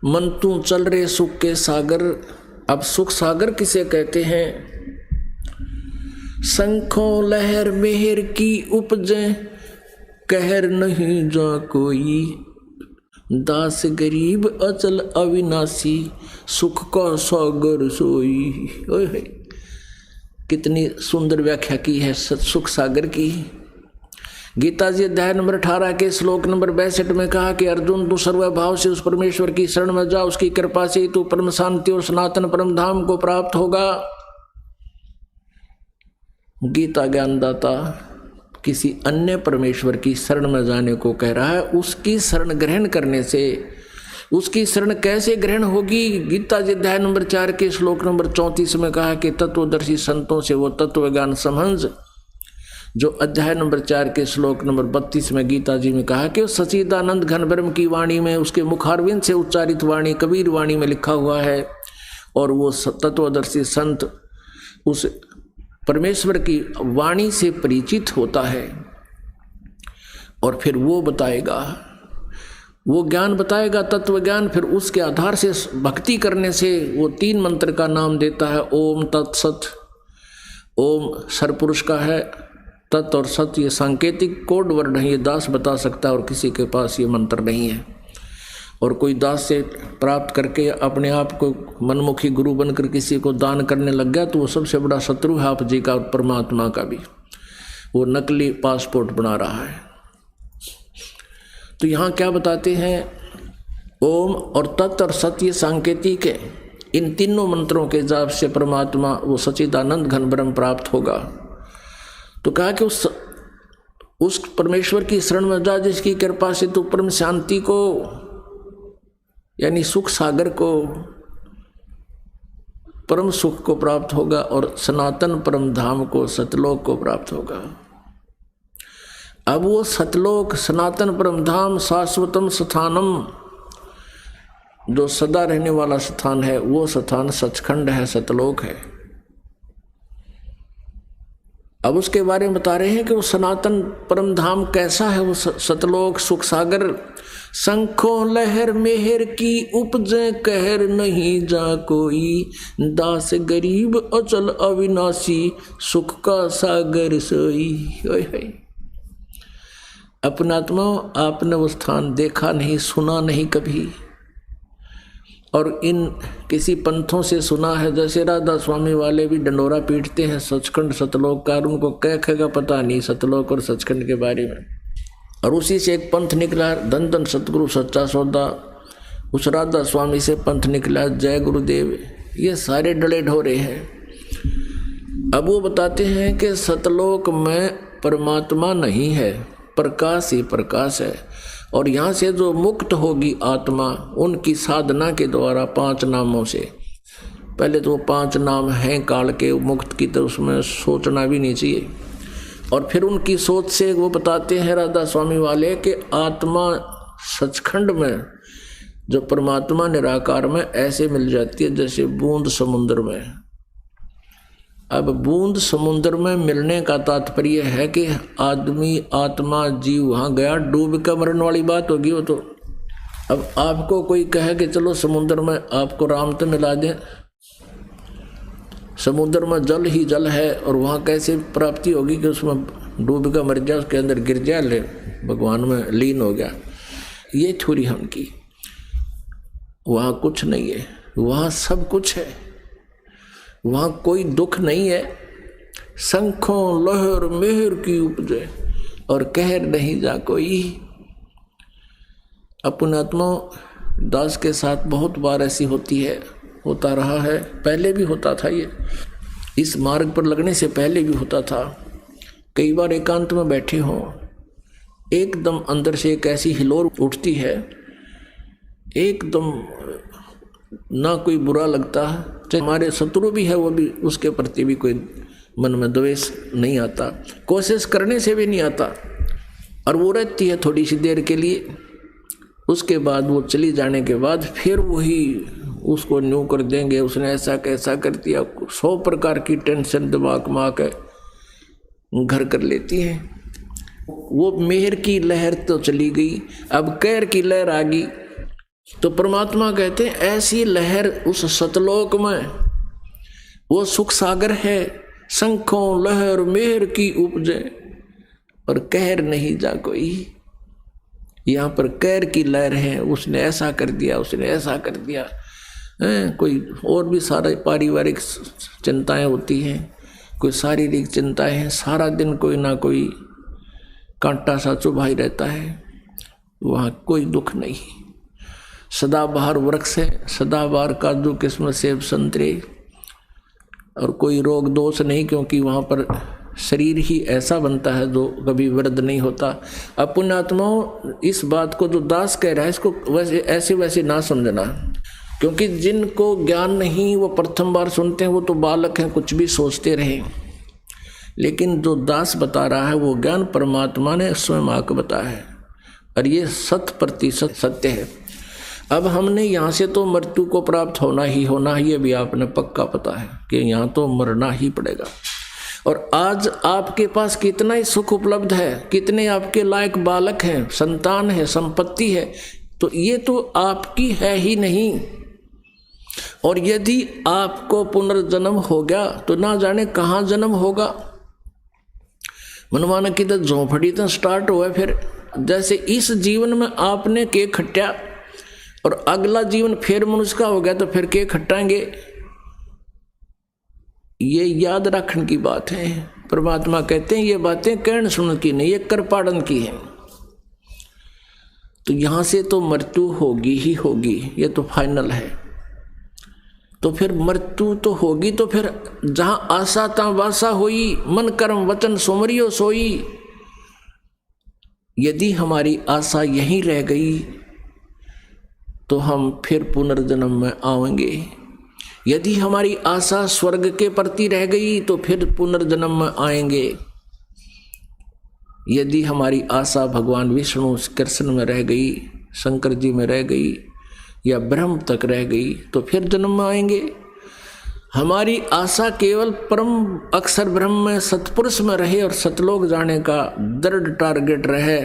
मन तू चल रे सुख के सागर। अब सुख सागर किसे कहते हैं? शंखों लहर मेहर की उपजे, कहर नहीं जा कोई, दास गरीब अचल अविनाशी, सुख का सागर सोई। ओए कितनी सुंदर व्याख्या की है सुख सागर की। गीता जी अध्याय नंबर 18 के श्लोक नंबर 62 में कहा कि अर्जुन तू सर्वभाव से उस परमेश्वर की शरण में जा, उसकी कृपा से तू परम शांति और सनातन परम धाम को प्राप्त होगा। गीता ज्ञानदाता किसी अन्य परमेश्वर की शरण में जाने को कह रहा है। उसकी शरण ग्रहण करने से, उसकी शरण कैसे ग्रहण होगी? गीता जी अध्याय नंबर 4 के श्लोक नंबर 34 में कहा कि तत्वदर्शी संतों से वो तत्व ज्ञान समझ, जो अध्याय नंबर 4 के श्लोक नंबर 32 में गीता जी में कहा कि सच्चिदानंद घन ब्रह्म की वाणी में, उसके मुखारविंद से उच्चारित वाणी कबीर वाणी में लिखा हुआ है। और वो तत्वदर्शी संत उस परमेश्वर की वाणी से परिचित होता है और फिर वो बताएगा, वो ज्ञान बताएगा, तत्व ज्ञान। फिर उसके आधार से भक्ति करने से वो 3 मंत्र का नाम देता है। ओम तत्सत। ओम सरपुरुष का है, तत् और सत ये सांकेतिक कोड वर्ड है, ये दास बता सकता है और किसी के पास ये मंत्र नहीं है। और कोई दास से प्राप्त करके अपने आप को मनमुखी गुरु बनकर किसी को दान करने लग गया तो वो सबसे बड़ा शत्रु है आप जी का और परमात्मा का भी। वो नकली पासपोर्ट बना रहा है। तो यहाँ क्या बताते हैं? ओम और तत् और सत ये सांकेतिक है। इन तीनों मंत्रों के जाप से परमात्मा वो सच्चिदानंद घन ब्रह्म प्राप्त होगा। तो कहा कि उस परमेश्वर की शरण में जा जिसकी कृपा से तू परम शांति को यानी सुख सागर को, परम सुख को प्राप्त होगा और सनातन परम धाम को, सतलोक को प्राप्त होगा। अब वो सतलोक, सनातन परम धाम, शाश्वतम स्थानम, जो सदा रहने वाला स्थान है, वो स्थान सचखंड है, सतलोक है। अब उसके बारे में बता रहे हैं कि वो सनातन परम धाम कैसा है, वो सतलोक सुख सागर। शंखों लहर मेहर की उपजे, कहर नहीं जा कोई, दास गरीब अचल अविनाशी, सुख का सागर सोई। अपनात्मा आपने वो स्थान देखा नहीं, सुना नहीं कभी, और इन किसी पंथों से सुना है। जैसे राधा स्वामी वाले भी डंडोरा पीटते हैं सचखंड सतलोक का, उनको कह का पता नहीं सतलोक और सचखंड के बारे में। और उसी से एक पंथ निकला, धन धन सतगुरु सच्चा सौदा, उस राधा स्वामी से पंथ निकला, जय गुरुदेव। ये सारे डले ढोरे हैं। अब वो बताते हैं कि सतलोक में परमात्मा नहीं है, प्रकाश ही प्रकाश है। और यहाँ से जो मुक्त होगी आत्मा, उनकी साधना के द्वारा 5 नामों से, पहले तो 5 नाम हैं काल के मुक्त की, तो उसमें सोचना भी नहीं चाहिए। और फिर उनकी सोच से वो बताते हैं राधा स्वामी वाले कि आत्मा सचखंड में, जो परमात्मा निराकार में ऐसे मिल जाती है जैसे बूंद समुद्र में। अब बूंद समुद्र में मिलने का तात्पर्य है कि आदमी, आत्मा, जीव वहाँ गया, डूब कर मरने वाली बात होगी वो तो। अब आपको कोई कहे कि चलो समुद्र में आपको राम तो मिला दें, समुद्र में जल ही जल है और वहाँ कैसे प्राप्ति होगी कि उसमें डूब कर मर जाए, उसके अंदर गिर जाए, ले भगवान में लीन हो गया। ये थोड़ी हम की, वहाँ कुछ नहीं है, वहाँ सब कुछ है, वहाँ कोई दुख नहीं है। शंखों लहर मेहर की उपजे और कहर नहीं जा कोई। अपनात्मा दास के साथ बहुत बार ऐसी होती है, होता रहा है, पहले भी होता था ये। इस मार्ग पर लगने से पहले भी होता था। कई बार एकांत में बैठे हों, एकदम अंदर से एक ऐसी हिलोर उठती है, एकदम ना कोई बुरा लगता है, चाहे हमारे शत्रु भी है वो भी, उसके प्रति भी कोई मन में द्वेष नहीं आता, कोशिश करने से भी नहीं आता, और वो रहती है थोड़ी सी देर के लिए। उसके बाद वो चली जाने के बाद फिर वही उसको न्यू कर देंगे, उसने ऐसा कैसा कर दिया, 100 प्रकार की टेंशन दिमाग में आकर घर कर लेती है। वो मेहर की लहर तो चली गई, अब कहर की लहर आ गई। तो परमात्मा कहते हैं ऐसी लहर उस सतलोक में, वो सुख सागर है, शंखों लहर मेहर की उपजे और कहर नहीं जा कोई। यहाँ पर कहर की लहर है, उसने ऐसा कर दिया, उसने ऐसा कर दिया है। कोई और भी सारे पारिवारिक चिंताएं होती हैं, कोई शारीरिक चिंताएं हैं, सारा दिन कोई ना कोई कांटा सा चुभा ही रहता है, वहाँ कोई दुख नहीं। सदाबहार वृक्ष है, सदाबहार काजू किस्मत सेब संतरे, और कोई रोग दोष नहीं, क्योंकि वहाँ पर शरीर ही ऐसा बनता है जो कभी वृद्ध नहीं होता। अब पुण्यात्माओं, इस बात को जो दास कह रहा है इसको वैसे ऐसे वैसे ना समझना, क्योंकि जिनको ज्ञान नहीं वो प्रथम बार सुनते हैं, वो तो बालक हैं, कुछ भी सोचते रहे। लेकिन जो दास बता रहा है वो ज्ञान परमात्मा ने स्वयं आकर बताया है, और ये 100% सत्य है। अब हमने यहाँ से तो मृत्यु को प्राप्त होना ही होना, ये भी आपने पक्का पता है कि यहाँ तो मरना ही पड़ेगा। और आज आपके पास कितना ही सुख उपलब्ध है, कितने आपके लायक बालक हैं, संतान है, संपत्ति है, तो ये तो आपकी है ही नहीं। और यदि आपको पुनर्जन्म हो गया तो ना जाने कहाँ जन्म होगा। मनमाना की तो झोंपड़ी तो स्टार्ट हुआ, फिर जैसे इस जीवन में आपने केक खट्टा और अगला जीवन फिर मनुष्य का हो गया तो फिर केक खट्टाएंगे। ये याद रखने की बात है। परमात्मा कहते हैं ये बातें कहने सुन की नहीं, ये कर पाड़न की है। तो यहां से तो मृत्यु होगी ही होगी, ये तो फाइनल है। तो फिर मृत्यु तो होगी, तो फिर जहां आशा तहां वासा होई, मन कर्म वचन सुमरियो सोई। यदि हमारी आशा यहीं रह गई तो हम फिर पुनर्जन्म में आएंगे। यदि हमारी आशा स्वर्ग के प्रति रह गई तो फिर पुनर्जन्म में आएंगे। यदि हमारी आशा भगवान विष्णु कृष्ण में रह गई, शंकर जी में रह गई, या ब्रह्म तक रह गई तो फिर जन्म में आएंगे। हमारी आशा केवल परम अक्षर ब्रह्म में सतपुरुष में रहे और सतलोक जाने का दृढ़ टारगेट रहे।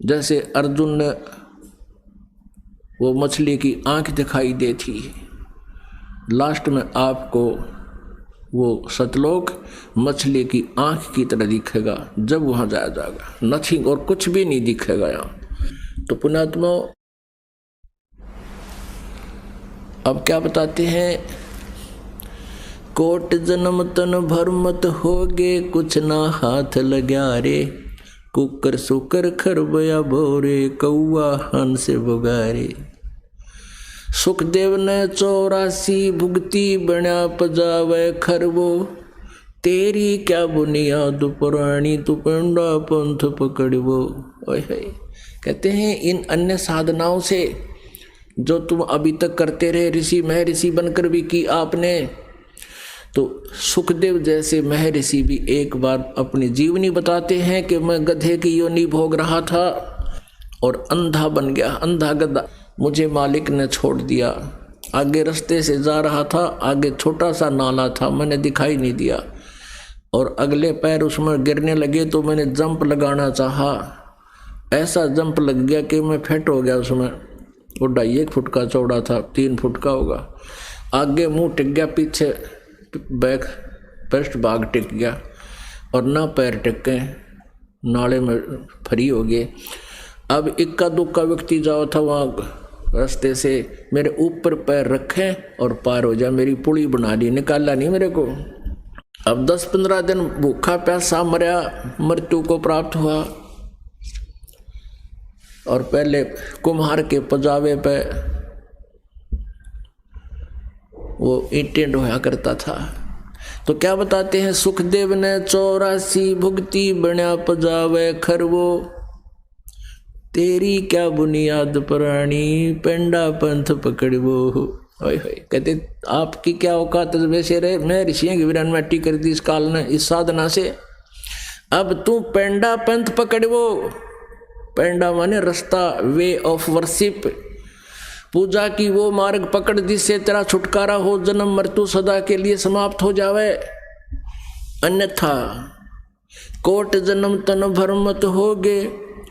जैसे अर्जुन ने वो मछली की आंख दिखाई दी थी, लास्ट में आपको वो सतलोक मछली की आंख की तरह दिखेगा जब वहां जाया जाएगा। नथिंग, और कुछ भी नहीं दिखेगा यहाँ। तो पुण्यात्मा अब क्या बताते हैं, कोट जन्म तन भर मत होगे, कुछ ना हाथ लग्या रे, कुकर सुकर खरबया भोरे, कौआ हंस बगारे। सुखदेव ने 84 भुगती बना पजावे खरबो, तेरी क्या बुनियाद पुरानी, तू पंडा पंथ पकड़बो। कहते हैं इन अन्य साधनाओं से जो तुम अभी तक करते रहे, ऋषि महर्षि बनकर भी की आपने, तो सुखदेव जैसे महर्षि भी एक बार अपनी जीवनी बताते हैं कि मैं गधे की योनि भोग रहा था और अंधा बन गया, अंधा गधा, मुझे मालिक ने छोड़ दिया। आगे रास्ते से जा रहा था, आगे छोटा सा नाला था, मैंने दिखाई नहीं दिया, और अगले पैर उसमें गिरने लगे तो मैंने जंप लगाना चाहा, ऐसा जंप लग गया कि मैं फिट हो गया उसमें। वो 2.5 फुट का चौड़ा था, 3 फुट का होगा। आगे मुंह टिक गया, पीछे बैक पृष्ठ भाग टिक गया, और ना पैर टिके, नाले में फ्री हो गए। अब इक्का दुक्का व्यक्ति जाओ था वहाँ रास्ते से, मेरे ऊपर पैर रखे और पार हो जाए, मेरी पुली बना दी, निकाला नहीं मेरे को। अब 10-15 दिन भूखा प्यासा मरा, मृत्यु को प्राप्त हुआ। और पहले कुम्हार के पजावे पे वो ईंटें ढोया करता था। तो क्या बताते हैं, सुखदेव ने 84 भुगती बण्या पजावे खरवो, तेरी क्या बुनियाद पुरानी पेंडा पंथ पकड़वो। ओए होए, कहते आपकी क्या औकात वैसे रहे, मैं ऋषियों की वीरान में कर दी इस काल ने इस साधना से, अब तू पेंडा पंथ पकड़वो। पेंडा माने रास्ता, वे ऑफ वर्शिप, पूजा की वो मार्ग पकड़ जिससे तेरा छुटकारा हो, जन्म मृत्यु सदा के लिए समाप्त हो जावे। अन्यथा कोट जन्म तन भर मत होगे,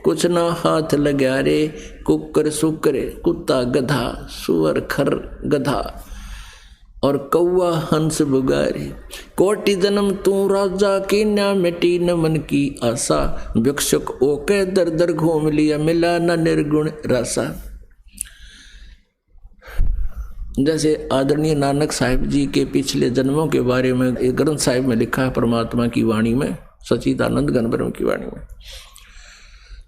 कुछ ना हाथ लगा रे, कुकर सुकर कुत्ता गधा, सुअर खर गधा और कौआ हंस बुगारे। कोटि जन्म तू राजा की न्या मिटी न मन की आशा, भिक्षुक ओके दर दर घूम लिया मिला न निर्गुण रासा। जैसे आदरणीय नानक साहिब जी के पिछले जन्मों के बारे में एक ग्रंथ साहिब में लिखा है, परमात्मा की वाणी में, सच्चिदानंद घन ब्रह्म की वाणी में,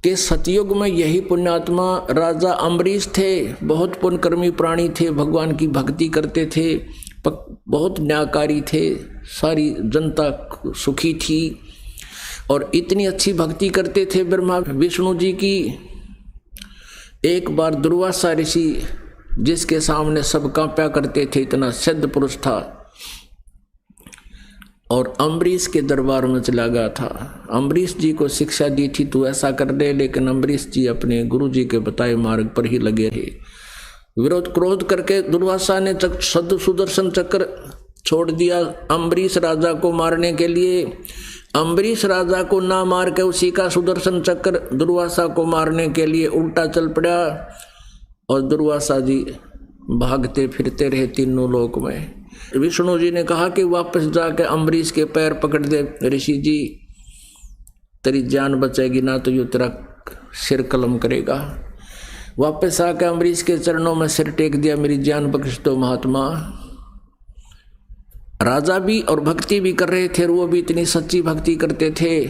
कि सतयुग में यही पुण्यात्मा राजा अम्बरीश थे। बहुत पुण्यकर्मी प्राणी थे, भगवान की भक्ति करते थे, बहुत न्यायकारी थे, सारी जनता सुखी थी और इतनी अच्छी भक्ति करते थे ब्रह्मा विष्णु जी की। एक बार दुर्वासा ऋषि, जिसके सामने सब कांप्या करते थे, इतना सिद्ध पुरुष था, और अम्बरीश के दरबार में चला गया था। अम्बरीश जी को शिक्षा दी थी तू ऐसा कर दे, लेकिन अम्बरीश जी अपने गुरु जी के बताए मार्ग पर ही लगे रहे। विरोध क्रोध करके दुर्वासा ने सुदर्शन चक्र छोड़ दिया अम्बरीश राजा को मारने के लिए। अम्बरीश राजा को ना मार के उसी का सुदर्शन चक्र दुर्वासा को मारने के लिए उल्टा चल पड़ा, और दुर्वासा जी भागते फिरते रहे तीनों लोक में। विष्णु जी ने कहा कि वापस जाके अम्बरीश के पैर पकड़ दे ऋषि जी, तेरी जान बचेगी ना तो यू तेरा सिर कलम करेगा। वापस आके अम्बरीश के चरणों में सिर टेक दिया, मेरी जान बख्श दो महात्मा। राजा भी और भक्ति भी कर रहे थे, और वो भी इतनी सच्ची भक्ति करते थे।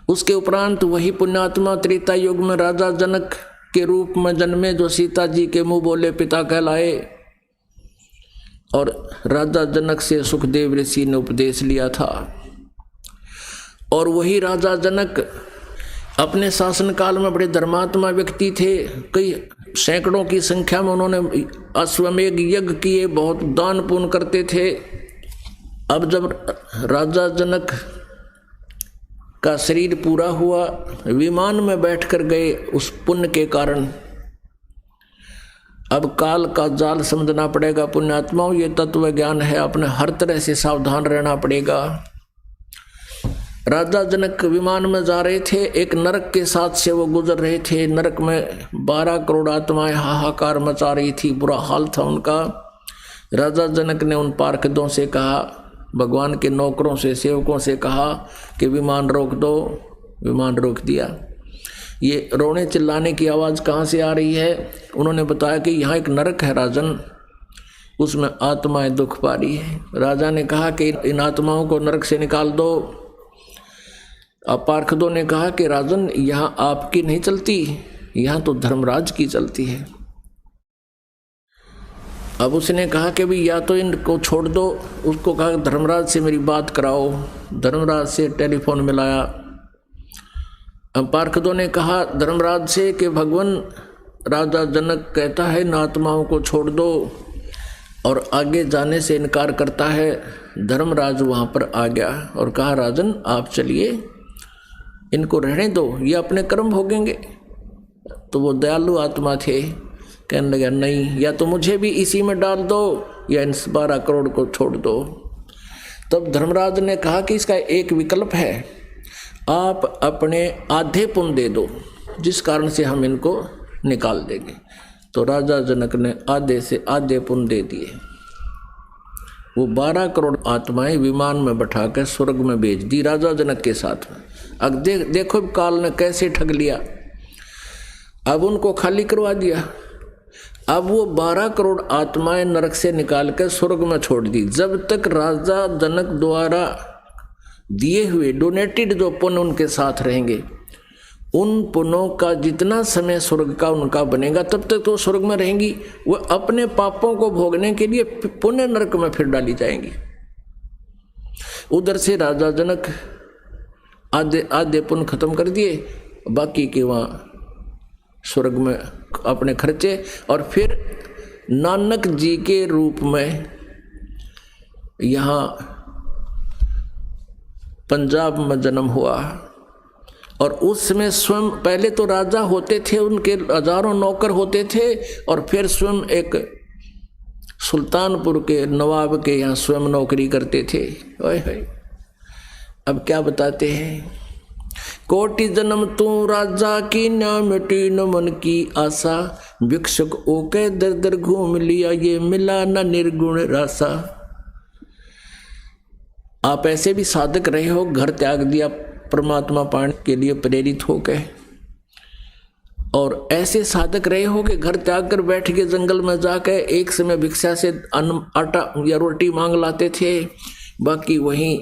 उसके उपरांत वही पुण्यात्मा त्रेता युग में राजा जनक के रूप में जन्मे, जो सीता जी के मुंह बोले पिता कहलाए, और राजा जनक से सुखदेव ऋषि ने उपदेश लिया था। और वही राजा जनक अपने शासनकाल में बड़े धर्मात्मा व्यक्ति थे, कई सैकड़ों की संख्या में उन्होंने अश्वमेध यज्ञ किए, बहुत दान पुण्य करते थे। अब जब राजा जनक का शरीर पूरा हुआ, विमान में बैठकर गए उस पुण्य के कारण। अब काल का जाल समझना पड़ेगा पुण्यात्माओं, ये तत्व ज्ञान है, अपने हर तरह से सावधान रहना पड़ेगा। राजा जनक विमान में जा रहे थे, एक नरक के साथ से वो गुजर रहे थे। नरक में 12 करोड़ आत्माएं हाहाकार मचा रही थी, बुरा हाल था उनका। राजा जनक ने उन पार्षदों से कहा, भगवान के नौकरों से, सेवकों से कहा कि विमान रोक दो। विमान रोक दिया। ये रोने चिल्लाने की आवाज़ कहाँ से आ रही है? उन्होंने बताया कि यहाँ एक नरक है राजन, उसमें आत्माएं दुख पा रही है। राजा ने कहा कि इन आत्माओं को नरक से निकाल दो। अब पार्षदों ने कहा कि राजन, यहाँ आपकी नहीं चलती, यहाँ तो धर्मराज की चलती है। अब उसने कहा कि भाई या तो इनको छोड़ दो। उसको कहा धर्मराज से मेरी बात कराओ। धर्मराज से टेलीफोन मिलाया। अब पार्षदों ने कहा धर्मराज से कि भगवान राजा जनक कहता है इन आत्माओं को छोड़ दो, और आगे जाने से इनकार करता है। धर्मराज वहाँ पर आ गया और कहा राजन आप चलिए, इनको रहने दो, ये अपने कर्म भोगेंगे। तो वो दयालु आत्मा थे, कहने लगा नहीं, या तो मुझे भी इसी में डाल दो या इन 12 करोड़ को छोड़ दो। तब धर्मराज ने कहा कि इसका एक विकल्प है, आप अपने आधे पुण्य दे दो, जिस कारण से हम इनको निकाल देंगे। तो राजा जनक ने आधे से आधे पुण्य दे दिए। वो 12 करोड़ आत्माएं विमान में बैठा कर स्वर्ग में भेज दी राजा जनक के साथ में। अब देखो काल ने कैसे ठग लिया। अब उनको खाली करवा दिया। अब वो 12 करोड़ आत्माएं नरक से निकाल कर स्वर्ग में छोड़ दी। जब तक राजा जनक द्वारा दिए हुए डोनेटेड जो पुण्य उनके साथ रहेंगे, उन पुण्यों का जितना समय स्वर्ग का उनका बनेगा तब तक तो स्वर्ग में रहेंगी, वो अपने पापों को भोगने के लिए पुण्य नरक में फिर डाली जाएंगी। उधर से राजा जनक आधे पुण्य खत्म कर दिए, बाकी के वहाँ स्वर्ग में अपने खर्चे। और फिर नानक जी के रूप में यहाँ पंजाब में जन्म हुआ। और उसमें स्वयं पहले तो राजा होते थे, उनके हजारों नौकर होते थे, और फिर स्वयं एक सुल्तानपुर के नवाब के यहाँ स्वयं नौकरी करते थे। ओए अब क्या बताते हैं, कोटि जन्म तू राजा की न मिटी न मन की आशा, भिक्षुक ओके दर दर घूम लिया ये मिला न निर्गुण रासा। आप ऐसे भी साधक रहे हो, घर त्याग दिया परमात्मा पाने के लिए प्रेरित हो गए, और ऐसे साधक रहे हो कि घर त्याग कर बैठ के जंगल में जाकर एक समय भिक्षा से अन्न आटा या रोटी मांग लाते थे, बाकी वहीं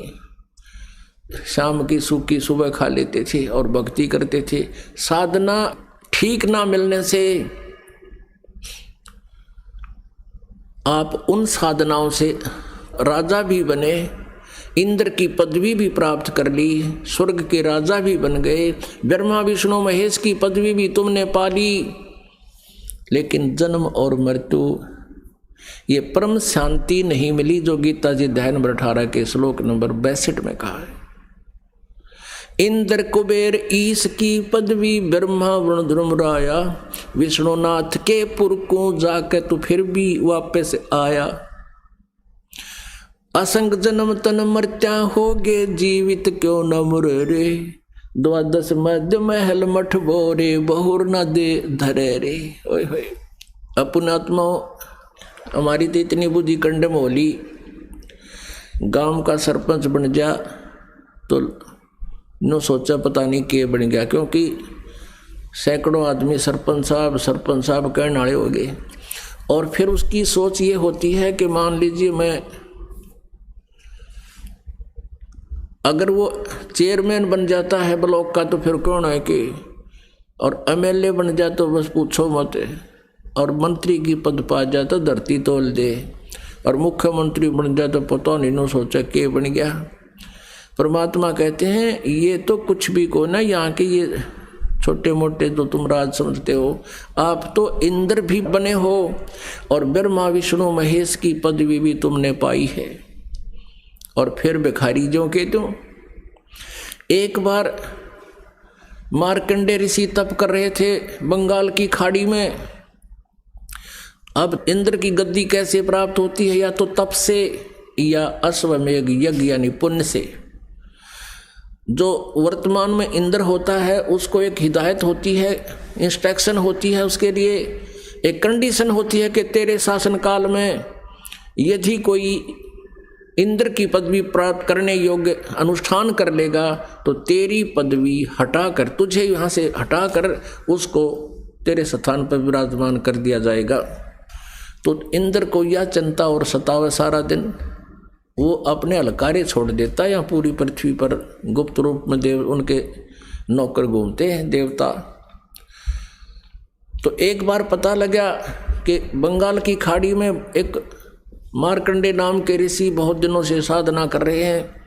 शाम की सूखी सुबह खा लेते थे और भक्ति करते थे। साधना ठीक ना मिलने से आप उन साधनाओं से राजा भी बने, इंद्र की पदवी भी प्राप्त कर ली, स्वर्ग के राजा भी बन गए, ब्रह्मा विष्णु महेश की पदवी भी तुमने पा ली। लेकिन जन्म और मृत्यु ये परम शांति नहीं मिली, जो गीता जी अध्याय नंबर 18 के श्लोक नंबर 62 में कहा है। इंद्र कुबेर ईश की पदवी ब्रह्मा वरुण ध्रुमराया, विष्णुनाथ के पुर को जाके तो फिर भी वापस आया। असंग जन्म तन मर्त्या होगे, जीवित क्यों न मुरे रे, द्वादश मध्य महल मठ बोरे, बहुर न दे धरे रे। ओए होए, अपनात्मा हमारी तो इतनी बुद्धि कंडम होली, गांव का सरपंच बन जा तो नो सोचा पता नहीं के बन गया, क्योंकि सैकड़ों आदमी सरपंच साहब कहने वाले हो गए। और फिर उसकी सोच ये होती है कि मान लीजिए मैं अगर वो चेयरमैन बन जाता है ब्लॉक का तो फिर कौन है कि, और एमएलए बन जाए तो बस पूछो मत, और मंत्री की पद पा जाए तो धरती तोल दे, और मुख्यमंत्री बन जाए तो पता नहीं नो सोचा के बन गया। परमात्मा कहते हैं ये तो कुछ भी को ना, यहाँ के ये छोटे मोटे जो तुम राज समझते हो, आप तो इंद्र भी बने हो और ब्रह्मा विष्णु महेश की पदवी भी तुमने पाई है। और फिर भिखारी जो के तुम, एक बार मार्कंडे ऋषि तप कर रहे थे बंगाल की खाड़ी में। अब इंद्र की गद्दी कैसे प्राप्त होती है, या तो तप से या अश्वमेघ यज्ञ यानी पुण्य से। जो वर्तमान में इंद्र होता है उसको एक हिदायत होती है, इंस्ट्रक्शन होती है, उसके लिए एक कंडीशन होती है कि तेरे शासन काल में यदि कोई इंद्र की पदवी प्राप्त करने योग्य अनुष्ठान कर लेगा तो तेरी पदवी हटाकर, तुझे यहाँ से हटाकर उसको तेरे स्थान पर विराजमान कर दिया जाएगा। तो इंद्र को यह चिंता और सतावे सारा दिन, वो अपने अलकारे छोड़ देता है। यहाँ पूरी पृथ्वी पर गुप्त रूप में देव उनके नौकर घूमते हैं देवता। तो एक बार पता लगा कि बंगाल की खाड़ी में एक मार्कंडे नाम के ऋषि बहुत दिनों से साधना कर रहे हैं।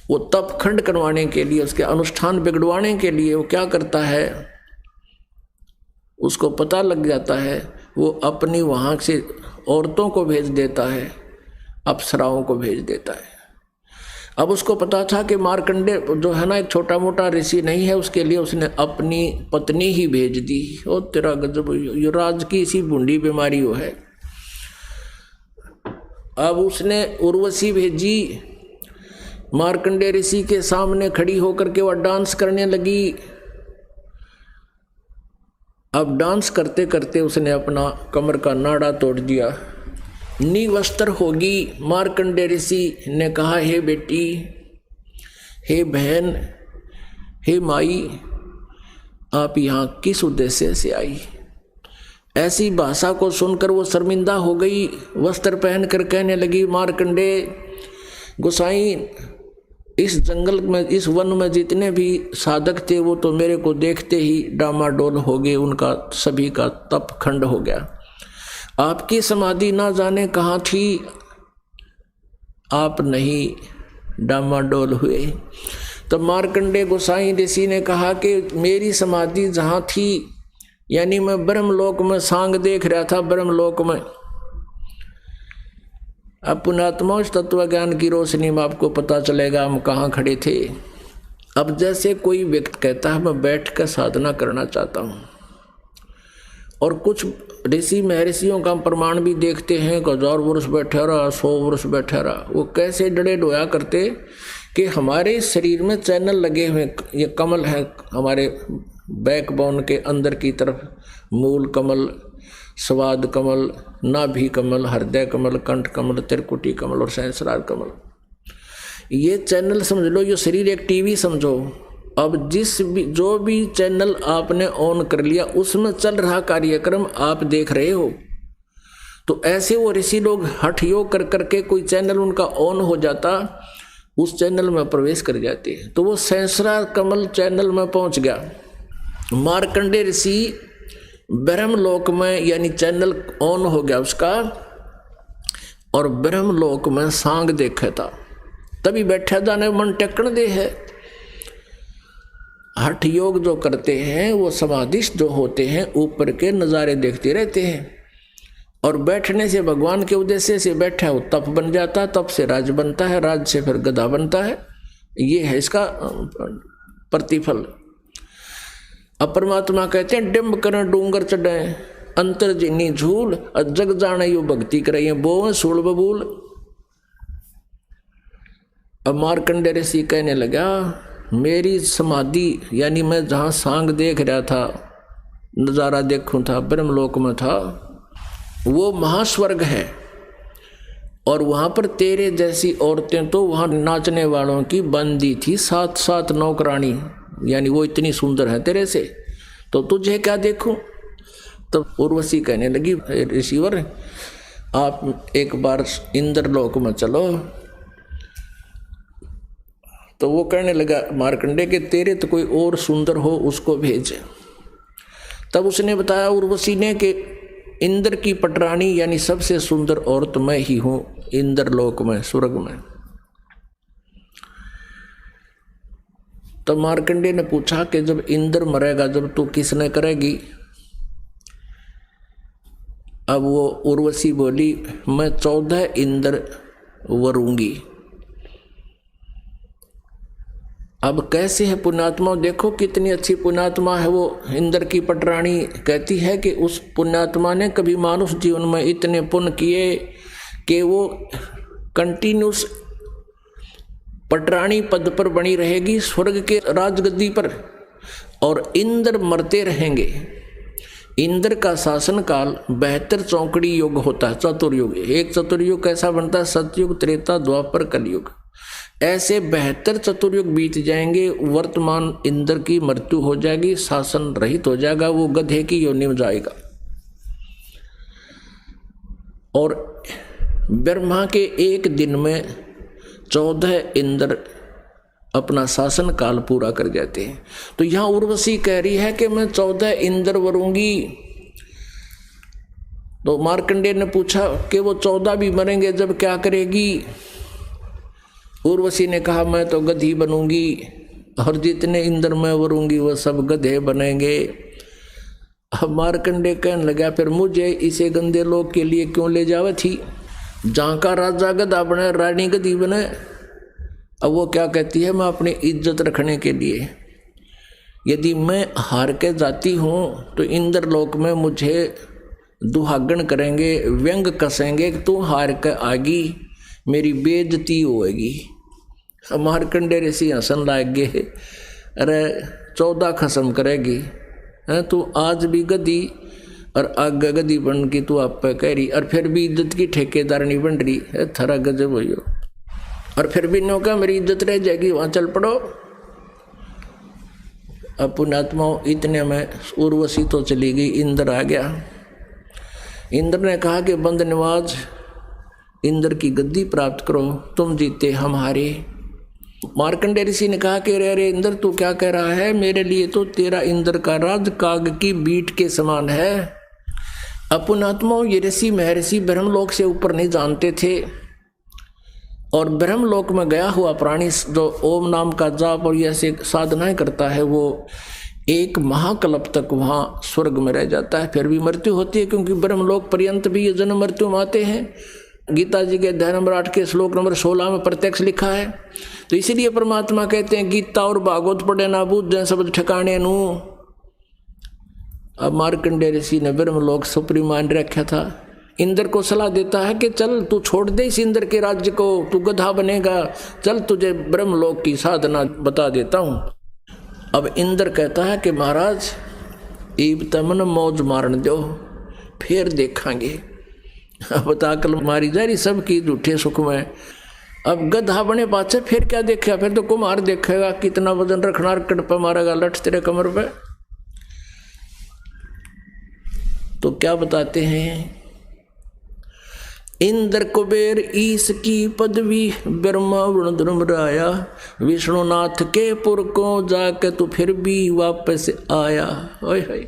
वो तप खंड करवाने के लिए, उसके अनुष्ठान बिगड़वाने के लिए वो क्या करता है, उसको पता लग जाता है, वो अपनी वहाँ से औरतों को भेज देता है, अप्सराओं को भेज देता है। अब उसको पता था कि मार्कंडे जो है ना एक छोटा मोटा ऋषि नहीं है, उसके लिए उसने अपनी पत्नी ही भेज दी। ओ तेरा गजब, युवराज की इसी बूंदी बीमारी हो है। अब उसने उर्वशी भेजी, मार्कंडे ऋषि के सामने खड़ी होकर के वह डांस करने लगी। अब डांस करते करते उसने अपना कमर का नाड़ा तोड़ दिया, निवस्त्र होगी। मार्कंडे ऋषि ने कहा, हे बेटी, हे बहन, हे माई, आप यहाँ किस उद्देश्य से आई? ऐसी भाषा को सुनकर वो शर्मिंदा हो गई, वस्त्र पहनकर कहने लगी, मार्कंडे गोसाई इस जंगल में, इस वन में जितने भी साधक थे वो तो मेरे को देखते ही डामाडोल हो गए, उनका सभी का तप खंड हो गया। आपकी समाधि ना जाने कहाँ थी, आप नहीं डामाडोल हुए। तो मार्कंडेय गोसाई ऋषि ने कहा कि मेरी समाधि जहाँ थी, यानी मैं ब्रह्मलोक में सांग देख रहा था, ब्रह्मलोक में। अब पुण्यात्मा उस तत्व ज्ञान की रोशनी में आपको पता चलेगा हम कहाँ खड़े थे। अब जैसे कोई व्यक्ति कहता है मैं बैठ कर साधना करना चाहता हूँ, और कुछ ऋषि महर्षियों का प्रमाण भी देखते हैं कि 1000 वर्ष बैठा रहा, 100 वर्ष बैठा रहा। वो कैसे डरे डोया करते कि हमारे शरीर में चैनल लगे हुए, ये कमल है हमारे बैकबोन के अंदर की तरफ, मूल कमल, स्वाद कमल, नाभि कमल, हृदय कमल, कंठ कमल, त्रिकुटी कमल और सहस्रार कमल। ये चैनल समझ लो, ये शरीर एक टीवी समझो। अब जो भी चैनल आपने ऑन कर लिया उसमें चल रहा कार्यक्रम आप देख रहे हो। तो ऐसे वो ऋषि लोग हठ योग कर करके कोई चैनल उनका ऑन हो जाता, उस चैनल में प्रवेश कर जाते हैं। तो वो सहस्रार कमल चैनल में पहुंच गया। मार्कंडेय ऋषि ब्रह्मलोक में, यानी चैनल ऑन हो गया उसका, और ब्रह्मलोक में सांग देखा था। तभी बैठा जाने मन टेकन दे है। हठ योग जो करते हैं वो समाधिस्थ जो होते हैं ऊपर के नज़ारे देखते रहते हैं, और बैठने से भगवान के उद्देश्य से बैठा है वो तप बन जाता है, तप से राज बनता है, राज से फिर गधा बनता है। ये है इसका प्रतिफल। अब परमात्मा कहते हैं डिम्ब करें डूंगर चढ़े, अंतर जिनी झूल, जग जाने यू भक्ति करे बोए सूल बबूल। अब मार्कंडेय ऋषि कहने लगा मेरी समाधि, यानी मैं जहाँ सांग देख रहा था, नज़ारा देखूं था, ब्रह्मलोक में था, वो महास्वर्ग है। और वहाँ पर तेरे जैसी औरतें तो वहाँ नाचने वालों की बंदी थी, 7 नौकरानी, यानी वो इतनी सुंदर है तेरे से, तो तुझे क्या देखूं। तो उर्वशी कहने लगी ऋषिवर आप एक बार इंद्रलोक में चलो। तो वो कहने लगा मार्कंडेय के तेरे तो कोई और सुंदर हो उसको भेज। तब उसने बताया उर्वशी ने कि इंद्र की पटरानी यानी सबसे सुंदर औरत मैं ही हूँ इंद्रलोक में, स्वर्ग में। तो मार्कंडेय ने पूछा कि जब इंद्र मरेगा जब तू किसने करेगी। अब वो उर्वशी बोली मैं 14 इंद्र वरूंगी। अब कैसे है पुण्यात्मा, देखो कितनी अच्छी पुण्यात्मा है वो। इंद्र की पटरानी कहती है कि उस पुण्यात्मा ने कभी मानुष जीवन में इतने पुण्य किए कि वो कंटिन्यूस पटरानी पद पर बनी रहेगी स्वर्ग के राजगद्दी पर, और इंद्र मरते रहेंगे। इंद्र का शासन काल 72 चौकड़ी युग होता है, चतुर्युग। एक चतुर्युग कैसा बनता है, सतयुग, त्रेता, द्वापर, कलयुग। ऐसे 72 चतुर्युग बीत जाएंगे, वर्तमान इंद्र की मृत्यु हो जाएगी, शासन रहित हो जाएगा, वो गधे की योनि में जाएगा। और ब्रह्मा के एक दिन में 14 इंद्र अपना शासन काल पूरा कर जाते हैं। तो यहां उर्वशी कह रही है कि मैं 14 इंद्र वरूंगी। तो मार्कंडेय ने पूछा कि वो 14 भी मरेंगे जब क्या करेगी। उर्वशी ने कहा मैं तो गधी बनूंगी, और जितने इंद्र मैं वरूंगी वो सब गधे बनेंगे। अब मार्कंडेय कहने लगा फिर मुझे इसे गंदे लोग के लिए क्यों ले जावे थी, जहाँ का राजा गधा बने, रानी गधी बने। अब वो क्या कहती है मैं अपनी इज्जत रखने के लिए, यदि मैं हार के जाती हूँ तो इंद्रलोक में मुझे दुहागन करेंगे, व्यंग कसेंगे कि तू हार के आगी, मेरी बेइज्जती होएगी। मार्कंडेय ऋषि हंसन लाग गए, अरे 14 खत्म करेगी है तू, आज भी गधी और आगे गधी बन की तू आप पे कह रही, और फिर भी इज्जत की ठेकेदार नहीं बन रही है, थरा गजब हो। और फिर भी नो का मेरी इज्जत रह जाएगी, वहां चल पड़ो। अब पुण्यात्माओं इतने में उर्वशी तो चली गई, इंद्र आ गया। इंद्र ने कहा कि बंद नवाज इंद्र की गद्दी प्राप्त करो, तुम जीते हम हारे। मार्कंडेय ऋषि ने कहा कि अरे इंद्र तू क्या कह रहा है, मेरे लिए तो तेरा इंद्र का राज काग की बीट के समान है। अपुनात्माओं, ये ऋषि महर्षि ब्रह्मलोक से ऊपर नहीं जानते थे, और ब्रह्मलोक में गया हुआ प्राणी जो ओम नाम का जाप और ऐसे साधनाएं करता है वो एक महाकल्प तक वहाँ स्वर्ग में रह जाता है, फिर भी मृत्यु होती है, क्योंकि ब्रह्मलोक पर्यंत भी ये जन्म मृत्यु में आते हैं। गीता जी के अध्याय नंबर 8 के श्लोक नंबर 16 में प्रत्यक्ष लिखा है। तो इसीलिए परमात्मा कहते हैं गीता और भागवत पढ़े ना बूझ जाए शब्द ठिकाने नू। अब मार्कंडेय ऋषि ने ब्रह्मलोक सुप्रीम मान रखा था, इंद्र को सलाह देता है कि चल तू छोड़ दे इस इंद्र के राज्य को, तू गधा बनेगा, चल तुझे ब्रह्मलोक की साधना बता देता हूँ। अब इंद्र कहता है कि महाराज ईब तमन मौज मारन दो, फिर देखांगे। अब ताकल मारी जा रही सबकी झूठे सुख में। अब गधा बने पाचे फिर क्या देखेगा, फिर तो कुम्हार देखेगा कितना वजन रखना, कट पे मारेगा लठ तेरे कमर पे। तो क्या बताते हैं, इंद्र कुबेर ईश की पदवी ब्रह्मा वरुण धर्मराया, विष्णुनाथ के पुर को जाके तू फिर भी वापस आया। ओए होए,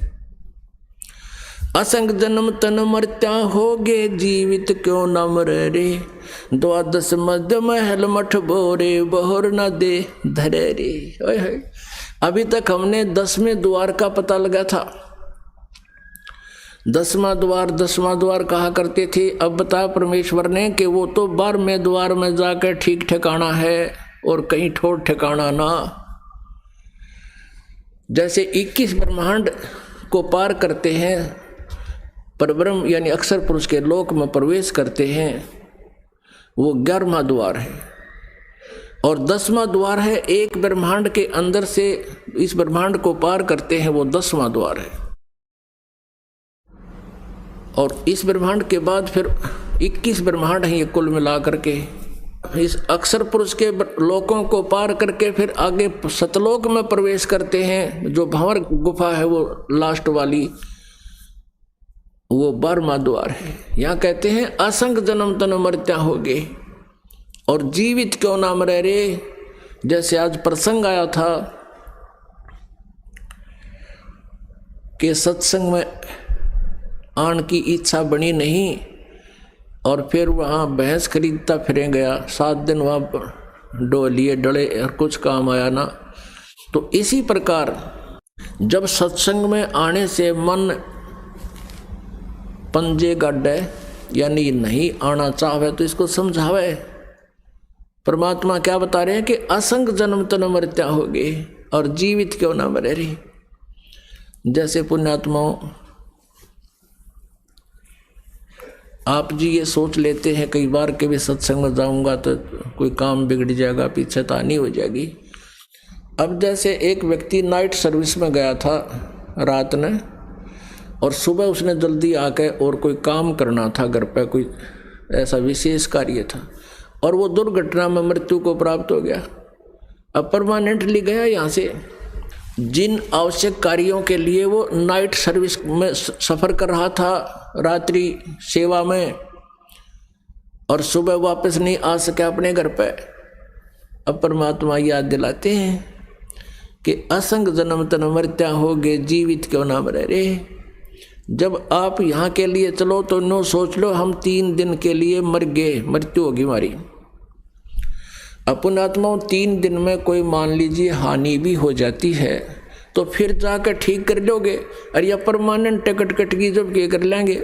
असंग जन्म तन मर्त्या होगे, जीवित क्यों न मरे रे, द्वादश मध्य महल मठ बोरे, बहुर न दे धरे रे। ओए होए, अभी तक हमने 10वें द्वार का पता लगा था, 10वां द्वार कहा करते थे। अब बता परमेश्वर ने कि वो तो 12वें द्वार में जाकर ठीक ठिकाना है और कहीं ठोर ठिकाना ना। जैसे 21 ब्रह्मांड को पार करते हैं, परब्रह्म यानी अक्षर पुरुष के लोक में प्रवेश करते हैं, वो 11वां द्वार है। और 10वां द्वार है एक ब्रह्मांड के अंदर से इस ब्रह्मांड को पार करते हैं, वो 10वां द्वार है। और इस ब्रह्मांड के बाद फिर 21 ब्रह्मांड हैं ये कुल मिला करके। इस अक्षर पुरुष के लोकों को पार करके फिर आगे सतलोक में प्रवेश करते हैं, जो भंवर गुफा है वो लास्ट वाली, वो 12वां द्वार है। यहाँ कहते हैं असंग जन्म तन मर्त्या होगे, और जीवित क्यों ना मरे रे। जैसे आज प्रसंग आया था कि सत्संग में आन की इच्छा बनी नहीं, और फिर वहाँ भैंस खरीदता फिरे गया, 7 दिन वहाँ डोलिए डले और कुछ काम आया ना। तो इसी प्रकार जब सत्संग में आने से मन पंजे गाड़े यानी नहीं आना चाहे तो इसको समझावे। परमात्मा क्या बता रहे हैं कि असंग जन्म तन मर्त्या होगे, और जीवित क्यों ना मरे रे। जैसे पुण्यात्माओं आप जी ये सोच लेते हैं कई बार कि भी सत्संग में जाऊंगा तो कोई काम बिगड़ जाएगा, पीछेतानी हो जाएगी। अब जैसे एक व्यक्ति नाइट सर्विस में गया था रात में, और सुबह उसने जल्दी आके और कोई काम करना था घर पे, कोई ऐसा विशेष कार्य था, और वो दुर्घटना में मृत्यु को प्राप्त हो गया। अब परमानेंटली गया यहाँ से। जिन आवश्यक कार्यों के लिए वो नाइट सर्विस में सफ़र कर रहा था रात्रि सेवा में, और सुबह वापस नहीं आ सके अपने घर पे। अब परमात्मा याद दिलाते हैं कि असंग जन्म तन मर्त्या होगे, जीवित क्यों ना मरे रे। जब आप यहाँ के लिए चलो तो नो सोच लो हम 3 दिन के लिए मर गए, मृत्यु होगी हमारी। अपन आत्माओं 3 दिन में कोई मान लीजिए हानि भी हो जाती है तो फिर जाकर ठीक कर लोगे, अरे या परमानेंट टिकट कट की जब के कर लेंगे।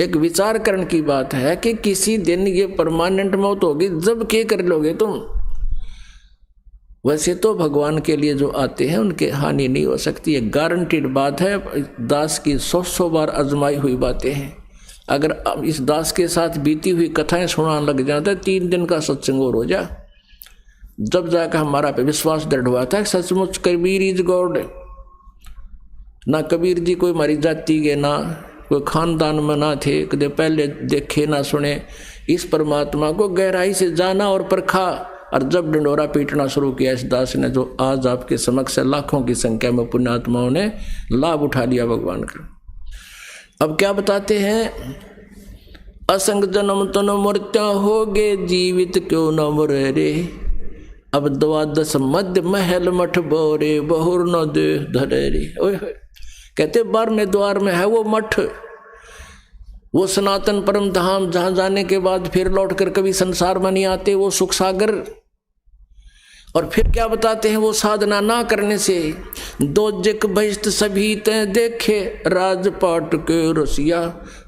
एक विचार करने की बात है कि किसी दिन ये परमानेंट मौत होगी जब के कर लोगे तुम। वैसे तो भगवान के लिए जो आते हैं उनके हानि नहीं हो सकती, ये गारंटीड बात है। दास की 100 बार आजमाई हुई बातें हैं। अगर इस दास के साथ बीती हुई कथाएं सुनाने लग जाता है 3 दिन का सत्संग और हो जा, जब जाकर हमारा पे विश्वास दृढ़ हुआ था सचमुच कबीर इज गॉड। ना कबीर जी कोई हमारी जाति के ना कोई खानदान में ना थे, कदे पहले देखे ना सुने। इस परमात्मा को गहराई से जाना और परखा, और जब डंडोरा पीटना शुरू किया इस दास ने, जो आज आपके समक्ष लाखों की संख्या में पुण्यात्माओं ने लाभ उठा लिया भगवान का। अब क्या बताते हैं, असंग जन्म तन मर्त्या होगे, जीवित क्यों न मरे रे। अब द्वादश मध्य महल मठ बोरे बहुर न दे धरेरी। कहते 12वें द्वार में है वो मठ, वो सनातन परम धाम, जहां जाने के बाद फिर लौटकर कभी संसार में नहीं आते, वो सुख सागर। और फिर क्या बताते हैं, वो साधना ना करने से दोजक बहिष्ट सभी ते देखे राजपाट के रसिया,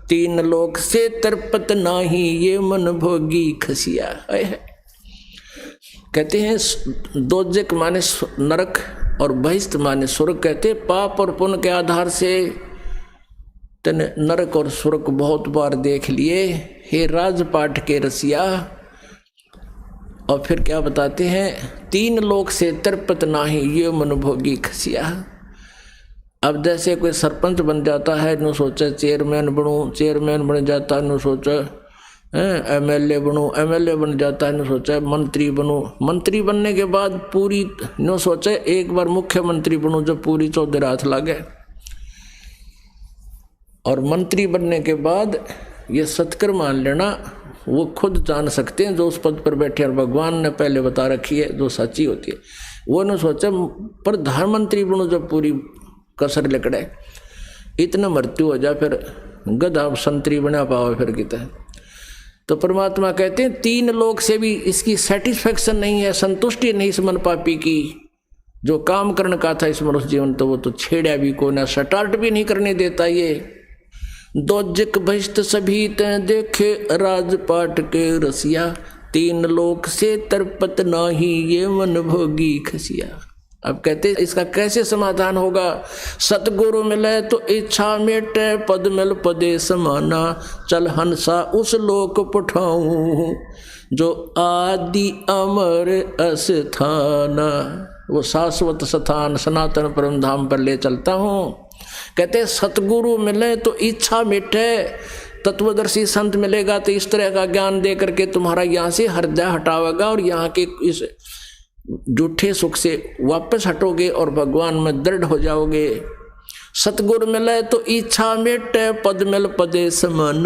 3 लोक से तरपत नाही ये मन भोगी खसिया। कहते हैं दोजक माने नरक और बहिष्ट माने स्वर्ग। कहते पाप और पुण्य के आधार से तने नरक और स्वर्ग बहुत बार देख लिए, हे राजपाट के रसिया। और फिर क्या बताते हैं, 3 लोक से तरपत नाही ये मन भोगी खसिया। अब जैसे कोई सरपंच बन जाता है, नो सोचा चेयरमैन बनूं, चेयरमैन बन जाता है, नो सोचा एमएलए बनूं, एमएलए बन जाता है, नो सोचा मंत्री बनूं, मंत्री बनने के बाद पूरी नो सोचा एक बार मुख्यमंत्री बनूं, जब पूरी 14 हाथ लागे। और मंत्री बनने के बाद ये सत्कर मान लेना, वो खुद जान सकते हैं जो उस पद पर बैठे, और भगवान ने पहले बता रखी है जो सच्ची होती है। वो ने सोचा प्रधानमंत्री बनूं, जब पूरी कसर लिकड़े, इतना मृत्यु हो जाए फिर गधा संतरी बना पाओ फिर कितना। तो परमात्मा कहते हैं 3 लोक से भी इसकी सेटिस्फेक्शन नहीं है, संतुष्टि नहीं इस मन पापी की। जो काम करने का था इस मनुष्य जीवन, तो वो तो छेड़ा भी को ना, स्टार्ट भी नहीं करने देता। ये दोजक बहिष्ट सभी ते देखे राजपाट के रसिया, 3 लोक से तरपत नाही ये मन भोगी खसिया। अब कहते इसका कैसे समाधान होगा, सतगुरु मिले तो इच्छा मेटे, पद मिल पदे समाना, चल हंसा उस लोक पठाऊं जो आदि अमर अस्थाना। वो शाश्वत स्थान सनातन परम धाम पर ले चलता हूँ। कहते सतगुरु मिले तो इच्छा मिटे, तत्वदर्शी संत मिलेगा तो इस तरह का ज्ञान दे करके तुम्हारा यहाँ से हृदय हटावेगा और यहाँ के इस झूठे सुख से वापस हटोगे और भगवान में दृढ़ हो जाओगे। सतगुरु मिले तो इच्छा मिटे, पद मिल पदे समान।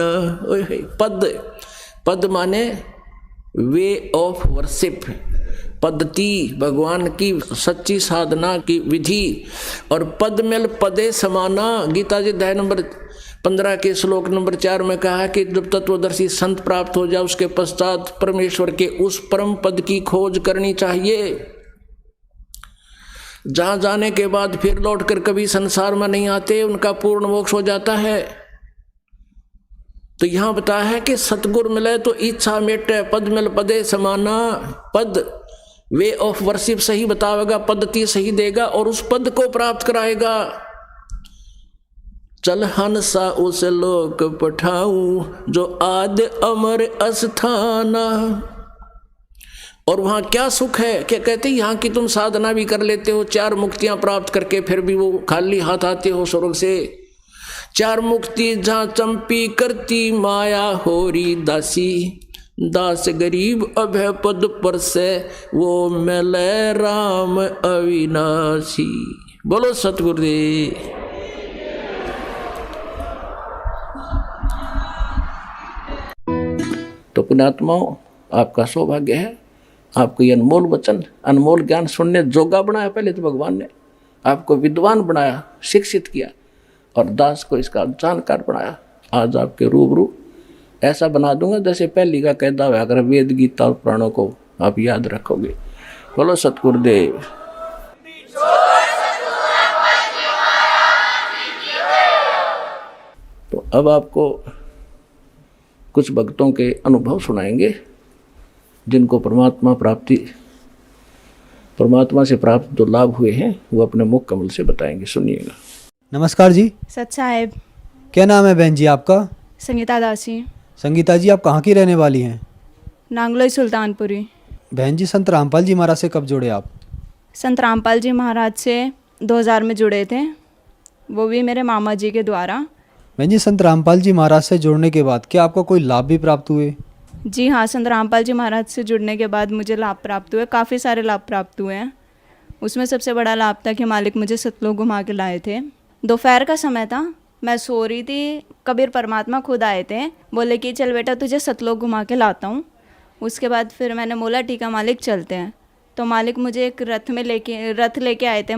पद, पद माने वे ऑफ वर्शिप, पद्धति, भगवान की सच्ची साधना की विधि। और पद मिल पदे समाना, गीता जी अध्याय नंबर 15 के श्लोक नंबर 4 में कहा कि जब तत्वदर्शी संत प्राप्त हो जाए उसके पश्चात परमेश्वर के उस परम पद की खोज करनी चाहिए, जहां जाने के बाद फिर लौटकर कभी संसार में नहीं आते, उनका पूर्ण मोक्ष हो जाता है। तो यहां बताया है कि सतगुरु मिले तो इच्छा मिटे, पद मिल पदे समाना। पद वे ऑफ वर्शिप सही बतावेगा, पद्धति सही देगा और उस पद को प्राप्त कराएगा। चल हंसा उस लोक पठाऊं जो आद अमर अस्थाना। और वहां क्या सुख है, क्या कहते यहाँ की तुम साधना भी कर लेते हो, 4 मुक्तियां प्राप्त करके फिर भी वो खाली हाथ आते हो स्वर्ग से। 4 मुक्ति जहां चंपी करती माया होरी दासी, दास गरीब अभय पद पर से वो मिले राम अविनाशी। बोलो सतगुरुदेव। तो पुण्यात्माओं, आपका सौभाग्य है, आपको ये अनमोल वचन, अनमोल ज्ञान सुनने जोगा बनाया। पहले तो भगवान ने आपको विद्वान बनाया, शिक्षित किया और दास को इसका जानकार बनाया। आज आपके रूबरू ऐसा बना दूंगा जैसे पहली का कहता हुआ, अगर वेद गीता और पुराणों को आप याद रखोगे। बोलो सतगुरुदेव। तो अब आपको कुछ भक्तों के अनुभव सुनाएंगे जिनको परमात्मा से प्राप्त जो लाभ हुए हैं वो अपने मुख कमल से बताएंगे। सुनिएगा। नमस्कार जी। सत साहेब। क्या नाम है बहन जी आपका? संगीता दासी। संगीता जी, आप कहाँ की रहने वाली हैं? नांगलोई सुल्तानपुरी। बहन जी, संत रामपाल जी महाराज से कब जुड़े आप? संत रामपाल जी महाराज से 2000 में जुड़े थे, वो भी मेरे मामा जी के द्वारा। बहन जी, संत रामपाल जी महाराज से जुड़ने के बाद क्या आपको कोई लाभ भी प्राप्त हुए? जी हाँ, संत रामपाल जी महाराज से जुड़ने के बाद मुझे लाभ प्राप्त हुए, काफ़ी सारे लाभ प्राप्त हुए हैं। उसमें सबसे बड़ा लाभ था कि मालिक मुझे सतलोक घुमा के लाए थे। दोपहर का समय था, मैं सो रही थी, कबीर परमात्मा खुद आए थे, बोले कि चल बेटा तुझे सतलोक घुमा के लाता हूँ। उसके बाद फिर मैंने बोला ठीक है मालिक चलते हैं। तो मालिक मुझे एक रथ लेके आए थे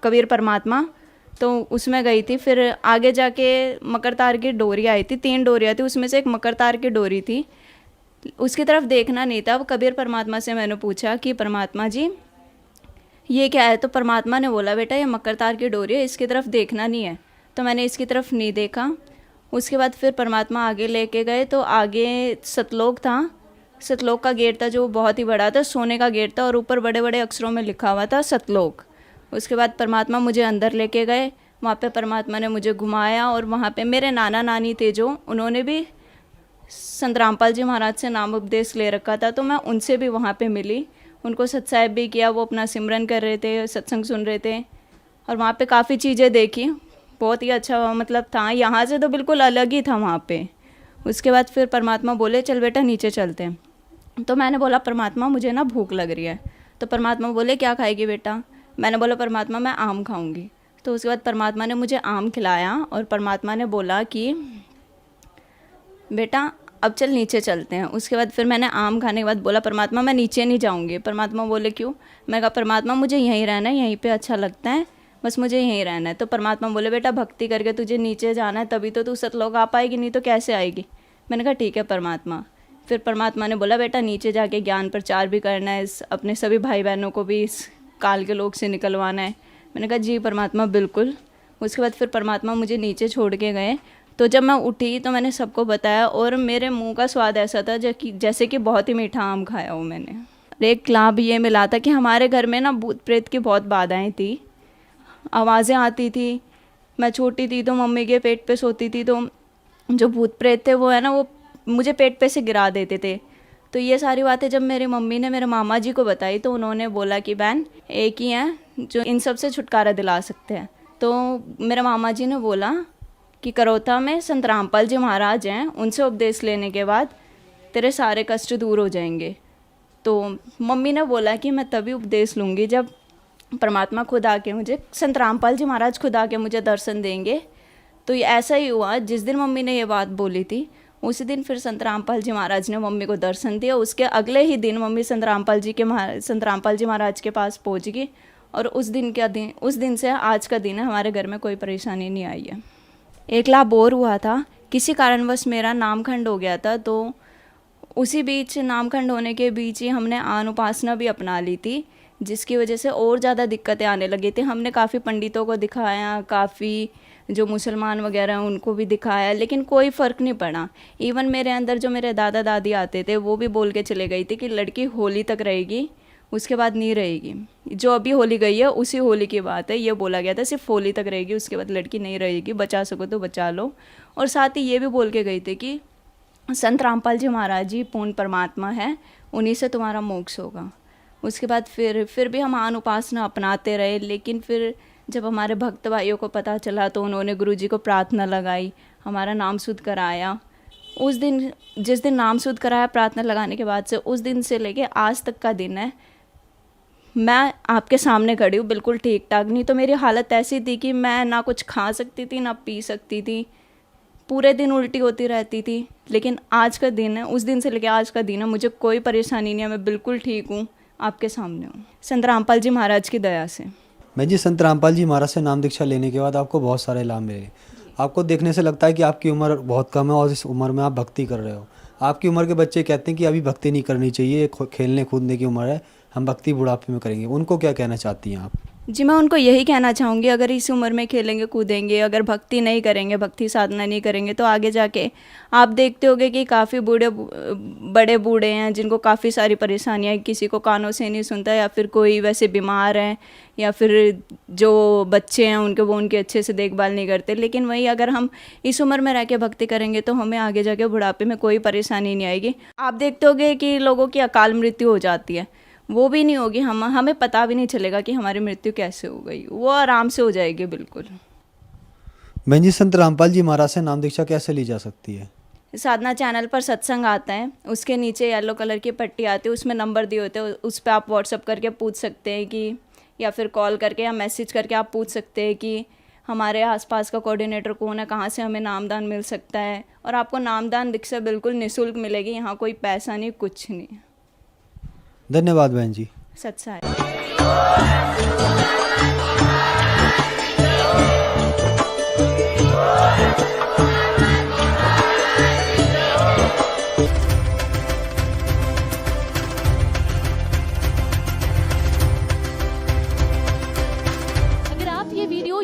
कबीर परमात्मा, तो उसमें गई थी। फिर आगे जाके मकर तार की डोरी आई थी, 3 डोरियाँ थी, उसमें से एक मकर तार की डोरी थी। उसकी तरफ देखना नहीं था। अब कबीर परमात्मा से मैंने पूछा कि परमात्मा जी ये क्या है? तो परमात्मा ने बोला बेटा ये मकर तार की डोरी है, इसकी तरफ देखना नहीं है। तो मैंने इसकी तरफ नहीं देखा। उसके बाद फिर परमात्मा आगे लेके गए, तो आगे सतलोक था। सतलोक का गेट था जो बहुत ही बड़ा था, सोने का गेट था, और ऊपर बड़े बड़े अक्षरों में लिखा हुआ था सतलोक। उसके बाद परमात्मा मुझे अंदर लेके गए। वहाँ पे परमात्मा ने मुझे घुमाया, और वहाँ पे मेरे नाना नानी थे जो, उन्होंने भी संत रामपाल जी महाराज से नाम उपदेश ले रखा था, तो मैं उनसे भी वहाँ पे मिली। उनको सत्साहिब भी किया, वो अपना सिमरन कर रहे थे, सत्संग सुन रहे थे, और वहाँ पे काफ़ी चीज़ें देखी। बहुत ही अच्छा मतलब था, यहाँ से तो बिल्कुल अलग ही था वहाँ पे। उसके बाद फिर परमात्मा बोले चल बेटा नीचे चलते हैं। तो मैंने बोला परमात्मा मुझे ना भूख लग रही है। तो परमात्मा बोले क्या खाएगी बेटा? मैंने बोला परमात्मा मैं आम खाऊंगी। तो उसके बाद परमात्मा ने मुझे आम खिलाया, और परमात्मा ने बोला कि बेटा अब चल नीचे चलते हैं। उसके बाद फिर मैंने आम खाने के बाद बोला परमात्मा मैं नीचे नहीं जाऊंगी। परमात्मा बोले क्यों? मैं कहा परमात्मा मुझे यहीं रहना है, यहीं पे अच्छा लगता है, बस मुझे यहीं रहना है। तो परमात्मा बोले बेटा भक्ति करके तुझे नीचे जाना है, तभी तो तू सतलोक आ पाएगी, नहीं तो कैसे आएगी? मैंने कहा ठीक है परमात्मा। फिर परमात्मा ने बोला बेटा नीचे जाके ज्ञान प्रचार भी करना है, अपने सभी भाई बहनों को भी इस काल के लोग से निकलवाना है। मैंने कहा जी परमात्मा बिल्कुल। उसके बाद फिर परमात्मा मुझे नीचे छोड़ के गए। तो जब मैं उठी तो मैंने सबको बताया, और मेरे मुंह का स्वाद ऐसा था जैसे कि बहुत ही मीठा आम खाया हो मैंने। एक लाभ ये मिला था कि हमारे घर में ना भूत प्रेत की बहुत बाधाएं थी, आवाज़ें आती थी। मैं छोटी थी तो मम्मी के पेट पे सोती थी, तो जो भूत प्रेत थे वो है ना वो मुझे पेट पे से गिरा देते थे। तो ये सारी बातें जब मेरी मम्मी ने मेरे मामा जी को बताई, तो उन्होंने बोला कि बहन एक ही हैं जो इन सब से छुटकारा दिला सकते हैं। तो मेरे मामा जी ने बोला कि करौता में संत रामपाल जी महाराज हैं, उनसे उपदेश लेने के बाद तेरे सारे कष्ट दूर हो जाएंगे। तो मम्मी ने बोला कि मैं तभी उपदेश लूँगी जब परमात्मा खुद आके मुझे, संत रामपाल जी महाराज खुद आके मुझे दर्शन देंगे। तो ये ऐसा ही हुआ। जिस दिन मम्मी ने ये बात बोली थी उसी दिन फिर संत रामपाल जी महाराज ने मम्मी को दर्शन दिया। उसके अगले ही दिन मम्मी संत रामपाल जी महाराज के पास पहुँच गई, और उस दिन से आज का दिन है, हमारे घर में कोई परेशानी नहीं आई है। एक लाभ और हुआ था, किसी कारणवश मेरा नामखंड हो गया था, तो उसी बीच नामखंड होने के बीच ही हमने अनुपासना भी अपना ली थी, जिसकी वजह से और ज़्यादा दिक्कतें आने लगी थी। हमने काफ़ी पंडितों को दिखाया, काफ़ी जो मुसलमान वगैरह हैं उनको भी दिखाया, लेकिन कोई फ़र्क नहीं पड़ा। इवन मेरे अंदर जो मेरे दादा दादी आते थे वो भी बोल के चले गई थी कि लड़की होली तक रहेगी, उसके बाद नहीं रहेगी। जो अभी होली गई है उसी होली की बात है, ये बोला गया था सिर्फ होली तक रहेगी, उसके बाद लड़की नहीं रहेगी, बचा सको तो बचा लो। और साथ ही ये भी बोल के गई थी कि संत रामपाल जी महाराज जी पूर्ण परमात्मा है, उन्हीं से तुम्हारा मोक्ष होगा। उसके बाद फिर भी हम अनुपासना अपनाते रहे, लेकिन फिर जब हमारे भक्त भाइयों को पता चला तो उन्होंने गुरुजी को प्रार्थना लगाई, हमारा नाम शुद्ध कराया। उस दिन जिस दिन नाम शुद्ध कराया प्रार्थना लगाने के बाद से, उस दिन से लेके आज तक का दिन है, मैं आपके सामने खड़ी हूँ बिल्कुल ठीक ठाक। नहीं तो मेरी हालत ऐसी थी कि मैं ना कुछ खा सकती थी ना पी सकती थी, पूरे दिन उल्टी होती रहती थी। लेकिन आज का दिन है, उस दिन से लेके आज का दिन है, मुझे कोई परेशानी नहीं है, मैं बिल्कुल ठीक हूँ, आपके सामने हूँ संत रामपाल जी महाराज की दया से। मैं जी संत रामपाल जी महाराज से नाम दीक्षा लेने के बाद आपको बहुत सारे लाभ मिले। आपको देखने से लगता है कि आपकी उम्र बहुत कम है और इस उम्र में आप भक्ति कर रहे हो। आपकी उम्र के बच्चे कहते हैं कि अभी भक्ति नहीं करनी चाहिए, खेलने कूदने की उम्र है, हम भक्ति बुढ़ापे में करेंगे। उनको क्या कहना चाहती हैं आप? जी मैं उनको यही कहना चाहूँगी, अगर इस उम्र में खेलेंगे कूदेंगे, अगर भक्ति नहीं करेंगे, भक्ति साधना नहीं करेंगे, तो आगे जाके आप देखते होंगे कि काफ़ी बड़े बूढ़े हैं जिनको काफ़ी सारी परेशानियाँ, किसी को कानों से नहीं सुनता, या फिर कोई वैसे बीमार है, या फिर जो बच्चे हैं उनकी अच्छे से देखभाल नहीं करते। लेकिन वही अगर हम इस उम्र में रह के भक्ति करेंगे तो हमें आगे जाके बुढ़ापे में कोई परेशानी नहीं आएगी। आप देखते होंगे कि लोगों की अकाल मृत्यु हो जाती है, वो भी नहीं होगी, हमें पता भी नहीं चलेगा कि हमारी मृत्यु कैसे हो गई, वो आराम से हो जाएगी बिल्कुल। बहन जी संत रामपाल जी महाराज से नाम दीक्षा कैसे ली जा सकती है? साधना चैनल पर सत्संग आता है, उसके नीचे येलो कलर की पट्टी आती है, उसमें नंबर दिए होते हैं, उस पर आप व्हाट्सअप करके पूछ सकते हैं कि, या फिर कॉल करके या मैसेज करके आप पूछ सकते हैं कि हमारे आसपास का कोऑर्डिनेटर कौन है, कहाँ से हमें नामदान मिल सकता है। और आपको नामदान दीक्षा बिल्कुल निःशुल्क मिलेगी, यहाँ कोई पैसा नहीं, कुछ नहीं। धन्यवाद बहन जी। सत्साई।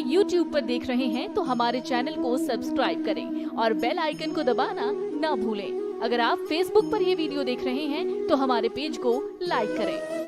YouTube पर देख रहे हैं तो हमारे चैनल को सब्सक्राइब करें और बेल आइकन को दबाना ना भूलें। अगर आप Facebook पर ये वीडियो देख रहे हैं तो हमारे पेज को लाइक करें।